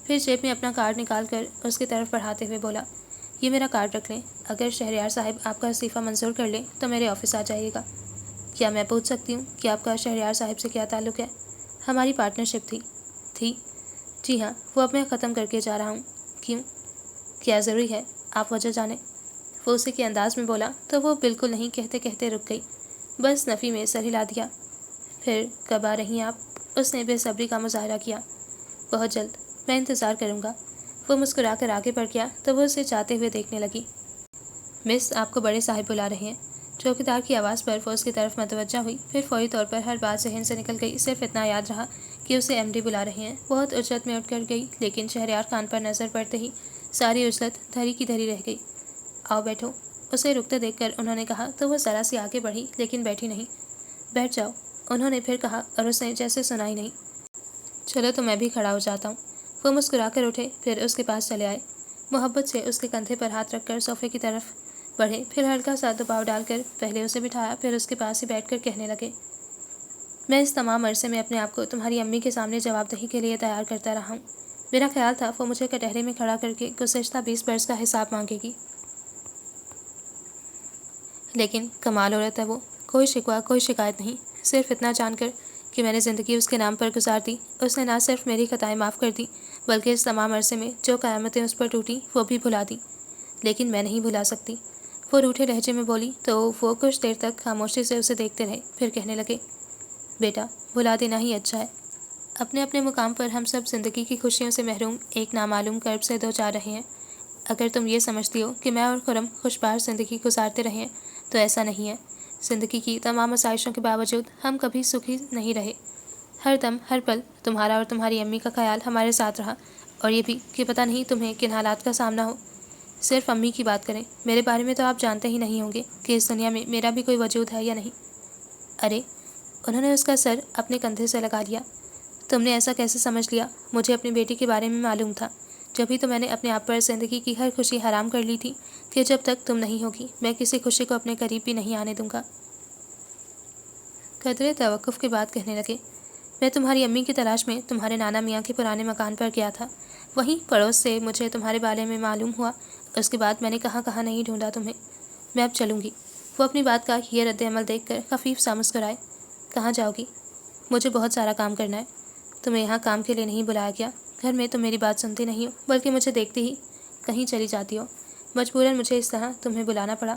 پھر جیب میں اپنا کارڈ نکال کر اس کی طرف بڑھاتے ہوئے بولا، یہ میرا کارڈ رکھ لیں، اگر شہریار صاحب آپ کا استعفیٰ منظور کر لیں تو میرے آفس آ جائیے گا۔ کیا میں پوچھ سکتی ہوں کہ آپ کا شہریار صاحب سے کیا تعلق ہے؟ ہماری پارٹنرشپ تھی؟ جی ہاں، وہ اب میں ختم کر کے جا رہا ہوں۔ کیوں؟ کیا ضروری ہے آپ وجہ جانیں؟ وہ اسی کے انداز میں بولا تو وہ بالکل نہیں کہتے کہتے رک گئی، بس نفی میں سر ہلا دیا۔ پھر کب آ رہی ہیں آپ؟ اس نے بے صبری کا مظاہرہ کیا۔ بہت جلد، میں انتظار کروں گا۔ وہ مسکرا کر آگے بڑھ گیا تو وہ اسے چاہتے ہوئے دیکھنے لگی۔ مس، آپ کو بڑے صاحب بلا رہے ہیں۔ چوکیدار کی آواز پر وہ اس کی طرف متوجہ ہوئی، پھر فوری طور پر ہر بات ذہن سے نکل گئی، صرف اتنا یاد رہا کہ اسے MD بلا رہے ہیں۔ بہت اجرت میں اٹھ کر گئی، لیکن شہریار خان پر نظر پڑتے ہی ساری اجرت دھری کی دھری رہ گئی۔ آؤ بیٹھو، اسے رکتے دیکھ کر انہوں نے کہا تو وہ ذرا سی آگے بڑھی، لیکن بیٹھی نہیں۔ بیٹھ جاؤ، انہوں نے پھر کہا، اور اس نے جیسے سنا ہی نہیں۔ چلو تو میں بھی کھڑا ہو جاتا ہوں۔ وہ مسکرا کر اٹھے، پھر اس کے پاس چلے آئے، محبت سے اس کے کندھے پر ہاتھ رکھ کر صوفے کی طرف بڑھے، پھر ہلکا سا دباؤ ڈال کر پہلے اسے بٹھایا، پھر اس کے پاس ہی بیٹھ کر کہنے لگے، میں اس تمام عرصے میں اپنے آپ کو تمہاری امی کے سامنے جواب دہی کے لیے تیار کرتا رہا ہوں۔ میرا خیال تھا وہ مجھے کٹہرے میں کھڑا کر کے گزشتہ 20 برس کا حساب مانگے گی، لیکن کمال عورت ہے وہ، کوئی شکوہ کوئی شکایت نہیں۔ صرف اتنا جان کر کہ میں نے زندگی اس کے نام پر گزار دی، اس نے نہ صرف میری خطائیں معاف کر دی، بلکہ اس تمام عرصے میں جو قیامتیں اس پر ٹوٹیں وہ بھی بھلا دیں، لیکن میں نہیں بھلا سکتی۔ وہ روٹھے لہجے میں بولی تو وہ کچھ دیر تک خاموشی سے اسے دیکھتے رہے، پھر کہنے لگے، بیٹا، بھلا دینا ہی اچھا ہے۔ اپنے اپنے مقام پر ہم سب زندگی کی خوشیوں سے محروم ایک نامعلوم کرب سے دوچار رہے ہیں۔ اگر تم یہ سمجھتی ہو کہ میں اور خرم خوشبار زندگی گزارتے رہے ہیں تو ایسا نہیں ہے۔ زندگی کی تمام آسائشوں کے باوجود ہم کبھی سکھی نہیں رہے۔ ہر دم ہر پل تمہارا اور تمہاری امی کا خیال ہمارے ساتھ رہا، اور یہ بھی کہ پتہ نہیں تمہیں کن حالات کا سامنا ہو۔ صرف امی کی بات کریں، میرے بارے میں تو آپ جانتے ہی نہیں ہوں گے کہ اس دنیا میں میرا بھی کوئی وجود ہے یا نہیں۔ ارے، انہوں نے اس کا سر اپنے کندھے سے لگا لیا۔ تم نے ایسا کیسے سمجھ لیا؟ مجھے اپنی بیٹی کے بارے میں معلوم تھا، جبھی تو میں نے اپنے آپ پر زندگی کی ہر خوشی حرام کر لی تھی کہ جب تک تم نہیں ہوگی میں کسی خوشی کو اپنے قریب بھی نہیں آنے دوں گا۔ قدرے توقف کے بعد کہنے لگے، میں تمہاری امی کی تلاش میں تمہارے نانا میاں کے پرانے مکان پر گیا تھا۔ وہیں پڑوس سے مجھے تمہارے بارے میں معلوم ہوا، اس کے بعد میں نے کہاں کہاں نہیں ڈھونڈا تمہیں۔ میں اب چلوں گی۔ وہ اپنی بات کا یہ رد عمل دیکھ کر خفیف سا مسکرائے۔ کہاں جاؤ گی؟ مجھے بہت سارا کام کرنا ہے۔ تمہیں یہاں کام کے لیے نہیں بلایا گیا۔ گھر میں تم میری بات سنتی نہیں ہو بلکہ مجھے دیکھتے ہی کہیں چلی جاتی ہو۔ مجبوراً مجھے اس طرح تمہیں بلانا پڑا۔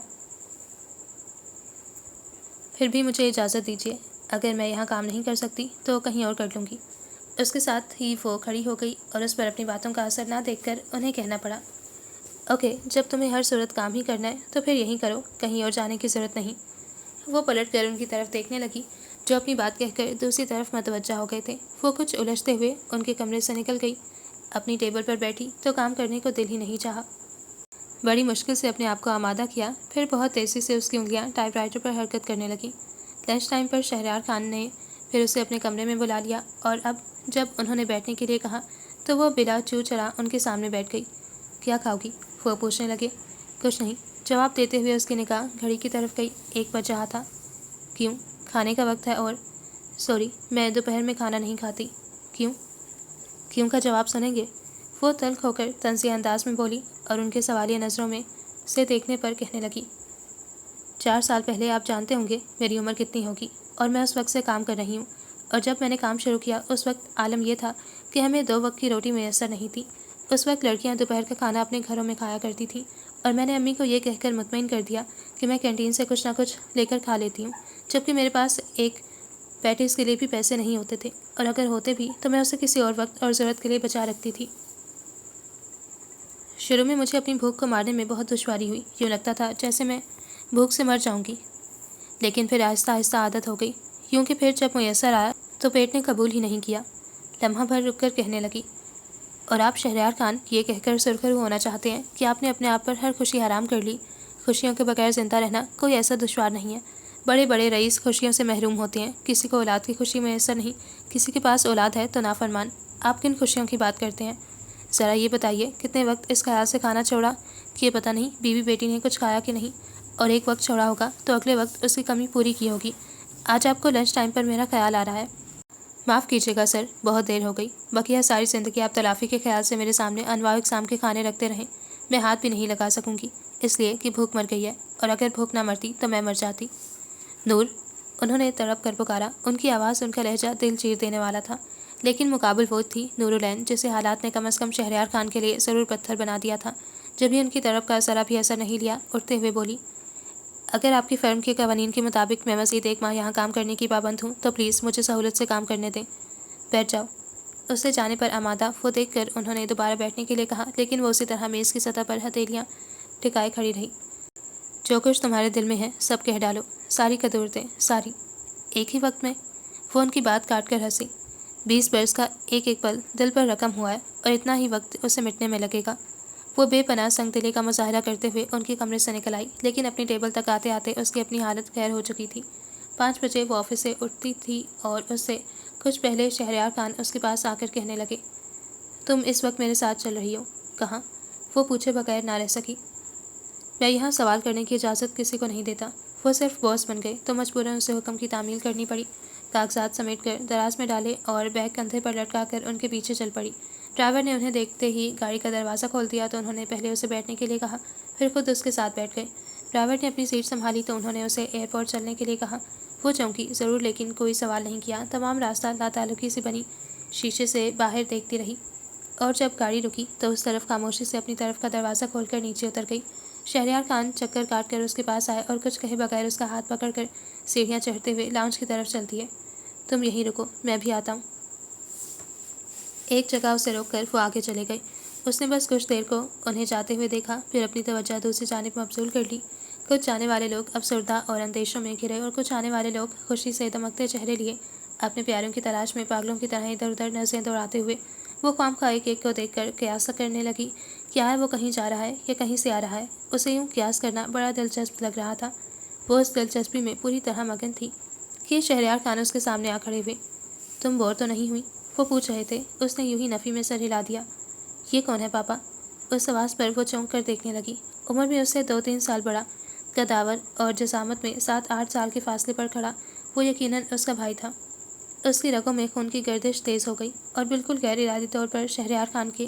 پھر بھی مجھے اجازت دیجیے، اگر میں یہاں کام نہیں کر سکتی تو کہیں اور کر لوں گی۔ اس کے ساتھ ہی وہ کھڑی ہو گئی اور اس پر اپنی باتوں کا اثر نہ دیکھ کر انہیں کہنا پڑا، اوکے، جب تمہیں ہر صورت کام ہی کرنا ہے تو پھر یہیں کرو، کہیں اور جانے کی ضرورت نہیں۔ وہ پلٹ کر ان کی طرف دیکھنے لگی جو اپنی بات کہہ کر دوسری طرف متوجہ ہو گئے تھے۔ وہ کچھ الجھتے ہوئے ان کے کمرے سے نکل گئی۔ اپنی ٹیبل پر بیٹھی تو کام کرنے کو دل ہی نہیں چاہا۔ بڑی مشکل سے اپنے آپ کو آمادہ کیا، پھر بہت تیزی سے اس کی انگلیاں ٹائپ رائٹر پر حرکت کرنے لگیں۔ لنچ ٹائم پر شہریار خان نے پھر اسے اپنے کمرے میں بلا لیا اور اب جب انہوں نے بیٹھنے کے لیے کہا تو وہ بلا چو چرا ان کے سامنے بیٹھ گئی۔ کیا کھاؤ گی؟ وہ پوچھنے لگے۔ کچھ نہیں، جواب دیتے ہوئے اس کی نگاہ گھڑی کی طرف گئی۔ 1 بج رہا تھا۔ کیوں؟ کھانے کا وقت ہے اور سوری، میں دوپہر میں کھانا نہیں کھاتی۔ کیوں؟ کیوں کا جواب سنیں گے؟ وہ تلخ ہو کر طنزیہ انداز میں بولی اور ان کے سوالیہ نظروں میں سے دیکھنے پر کہنے لگی، 4 سال پہلے آپ جانتے ہوں گے میری عمر کتنی ہوگی، اور میں اس وقت سے کام کر رہی ہوں، اور جب میں نے کام شروع کیا اس وقت عالم یہ تھا کہ ہمیں 2 وقت کی روٹی میسر نہیں تھی۔ اس وقت لڑکیاں دوپہر کا کھانا اپنے گھروں میں کھایا کرتی تھیں، اور میں نے امی کو یہ کہہ کر مطمئن کر دیا کہ میں کینٹین سے کچھ نہ کچھ لے کر کھا لیتی ہوں، جبکہ میرے پاس ایک پیٹیز کے لیے بھی پیسے نہیں ہوتے تھے، اور اگر ہوتے بھی تو میں اسے کسی اور وقت اور ضرورت کے لیے بچا رکھتی تھی۔ شروع میں مجھے اپنی بھوک کو مارنے میں بہت دشواری ہوئی، یوں لگتا تھا جیسے میں بھوک سے مر جاؤں گی، لیکن پھر آہستہ آہستہ عادت ہو گئی، یوں کہ پھر جب میسر آیا تو پیٹ نے قبول ہی نہیں کیا۔ لمحہ بھر رک کر کہنے لگی، اور آپ شہریار خان یہ کہہ کر سرخرو ہونا چاہتے ہیں کہ آپ نے اپنے آپ پر ہر خوشی حرام کر لی۔ خوشیوں کے بغیر زندہ رہنا کوئی ایسا دشوار نہیں ہے۔ بڑے بڑے رئیس خوشیوں سے محروم ہوتے ہیں، کسی کو اولاد کی خوشی میسر نہیں، کسی کے پاس اولاد ہے تو نافرمان۔ آپ کن خوشیوں کی بات کرتے ہیں؟ ذرا یہ بتائیے کتنے وقت اس خیال سے کھانا چھوڑا کہ یہ پتہ نہیں بیوی بیٹی نے کچھ کھایا کہ نہیں، اور ایک وقت چھوڑا ہوگا تو اگلے وقت اس کی کمی پوری کی ہوگی۔ آج آپ کو لنچ ٹائم پر میرا خیال آ رہا ہے۔ معاف کیجیے گا سر، بہت دیر ہو گئی۔ بقیہ ساری زندگی آپ تلافی کے خیال سے میرے سامنے انواع و اقسام کے کھانے رکھتے رہیں، میں ہاتھ بھی نہیں لگا سکوں گی، اس لیے کہ بھوک مر گئی ہے، اور اگر بھوک نہ مرتی تو میں مر جاتی۔ نور، انہوں نے تڑپ کر پکارا۔ ان کی آواز، ان کا لہجہ دل چیر دینے والا تھا، لیکن مقابل وہ تھی نورالعین جسے حالات نے کم از کم شہریار خان کے لیے ضرور پتھر بنا دیا تھا۔ جب بھی ان کی تڑپ کا ذرا بھی اثر نہیں لیا، اٹھتے ہوئے بولی، اگر آپ کی فرم کے قوانین کے مطابق میں مزید 1 ماہ یہاں کام کرنے کی پابند ہوں تو پلیز مجھے سہولت سے کام کرنے دیں۔ بیٹھ جاؤ۔ اس سے جانے پر آمادہ وہ دیکھ کر انہوں نے دوبارہ بیٹھنے کے لیے کہا، لیکن وہ اسی طرح میز کی سطح پر ہتھیلیاں ٹکائے کھڑی رہی۔ جو کچھ تمہارے دل میں ہے سب کہہ ڈالو، ساری قدورتیں، ساری، ایک ہی وقت میں۔ وہ ان کی بات کاٹ کر ہنسی۔ 20 برس کا ایک ایک پل دل پر رقم ہوا ہے، اور اتنا ہی وقت اسے مٹنے میں لگے گا۔ وہ بے پناہ سنگ دلی کا مظاہرہ کرتے ہوئے ان کے کمرے سے نکل آئی، لیکن اپنی ٹیبل تک آتے آتے اس کی اپنی حالت خیر ہو چکی تھی۔ 5 بجے وہ آفس سے اٹھتی تھی اور اس سے کچھ پہلے شہریار خان اس کے پاس آ کر کہنے لگے، تم اس وقت میرے ساتھ چل رہی ہو؟ کہاں؟ وہ پوچھے بغیر نہ رہ سکی۔ میں یہاں سوال کرنے کی اجازت کسی کو نہیں دیتا۔ وہ صرف باس بن گئے تو مجبوراً اسے حکم کی تعمیل کرنی پڑی۔ کاغذات سمیٹ کر دراز میں ڈالے اور بیگ کندھے پر لٹکا کر ان کے پیچھے چل پڑی۔ ڈرائیور نے انہیں دیکھتے ہی گاڑی کا دروازہ کھول دیا تو انہوں نے پہلے اسے بیٹھنے کے لیے کہا، پھر خود اس کے ساتھ بیٹھ گئے۔ ڈرائیور نے اپنی سیٹ سنبھالی تو انہوں نے اسے ایئرپورٹ چلنے کے لیے کہا۔ وہ چونکی ضرور، لیکن کوئی سوال نہیں کیا۔ تمام راستہ لاتعلقی سی بنی شیشے سے باہر دیکھتی رہی، اور جب گاڑی رکی تو اس طرف خاموشی سے اپنی طرف کا دروازہ کھول کر نیچے اتر گئی۔ شہریار خان چکر کاٹ کر اس کے پاس آئے اور کچھ کہے بغیر اس کا ہاتھ پکڑ کر سیڑھیاں چڑھتے ہوئے لاؤنج کی طرف چل دیے۔ تم یہیں رکو، میں بھی آتا ہوں۔ ایک جگہ اسے روک کر وہ آگے چلے گئے۔ اس نے بس کچھ دیر کو انہیں جاتے ہوئے دیکھا، پھر اپنی توجہ دوسری جانب مبذول کر لی۔ کچھ جانے والے لوگ افسردہ اور اندیشوں میں گھرے، اور کچھ آنے والے لوگ خوشی سے دمکتے چہرے لیے اپنے پیاروں کی تلاش میں پاگلوں کی طرح ادھر ادھر نظریں دوڑاتے ہوئے وہ خواہ ایک ایک کو دیکھ کر قیاس کرنے لگی کہ آیا وہ کہیں جا رہا ہے یا کہیں سے آ رہا ہے۔ اسے یوں قیاس کرنا بڑا دلچسپ لگ رہا تھا۔ وہ اس دلچسپی میں پوری طرح مگن تھی کہ شہریار خان اس کے سامنے آ کھڑے ہوئے۔ تم بور تو نہیں ہوئی؟ وہ پوچھ رہے تھے۔ اس نے یوں ہی نفی میں سر ہلا دیا۔ یہ کون ہے پاپا؟ اس آواز پر وہ چونک کر دیکھنے لگی۔ عمر میں اس سے 2-3 سال بڑا، قداور اور جسامت میں 7-8 سال کے فاصلے پر کھڑا، وہ یقیناً اس کا بھائی تھا۔ اس کی رگوں میں خون کی گردش تیز ہو گئی اور بالکل غیر ارادی طور پر شہریار خان کے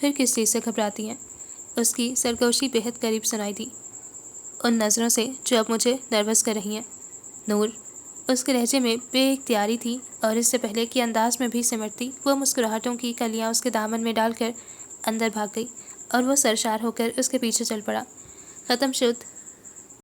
پھر کس چیز سے گھبراتی ہیں؟ اس کی سرگوشی بہت قریب سنائی دی، ان نظروں سے جو اب مجھے نروس کر رہی ہیں۔ نور، اس کے لہجے میں بے اختیاری تھی، اور اس سے پہلے کہ انداز میں بھی سمٹتی، وہ مسکراہٹوں کی کلیاں اس کے دامن میں ڈال کر اندر بھاگ گئی، اور وہ سرشار ہو کر اس کے پیچھے چل پڑا۔ ختم شد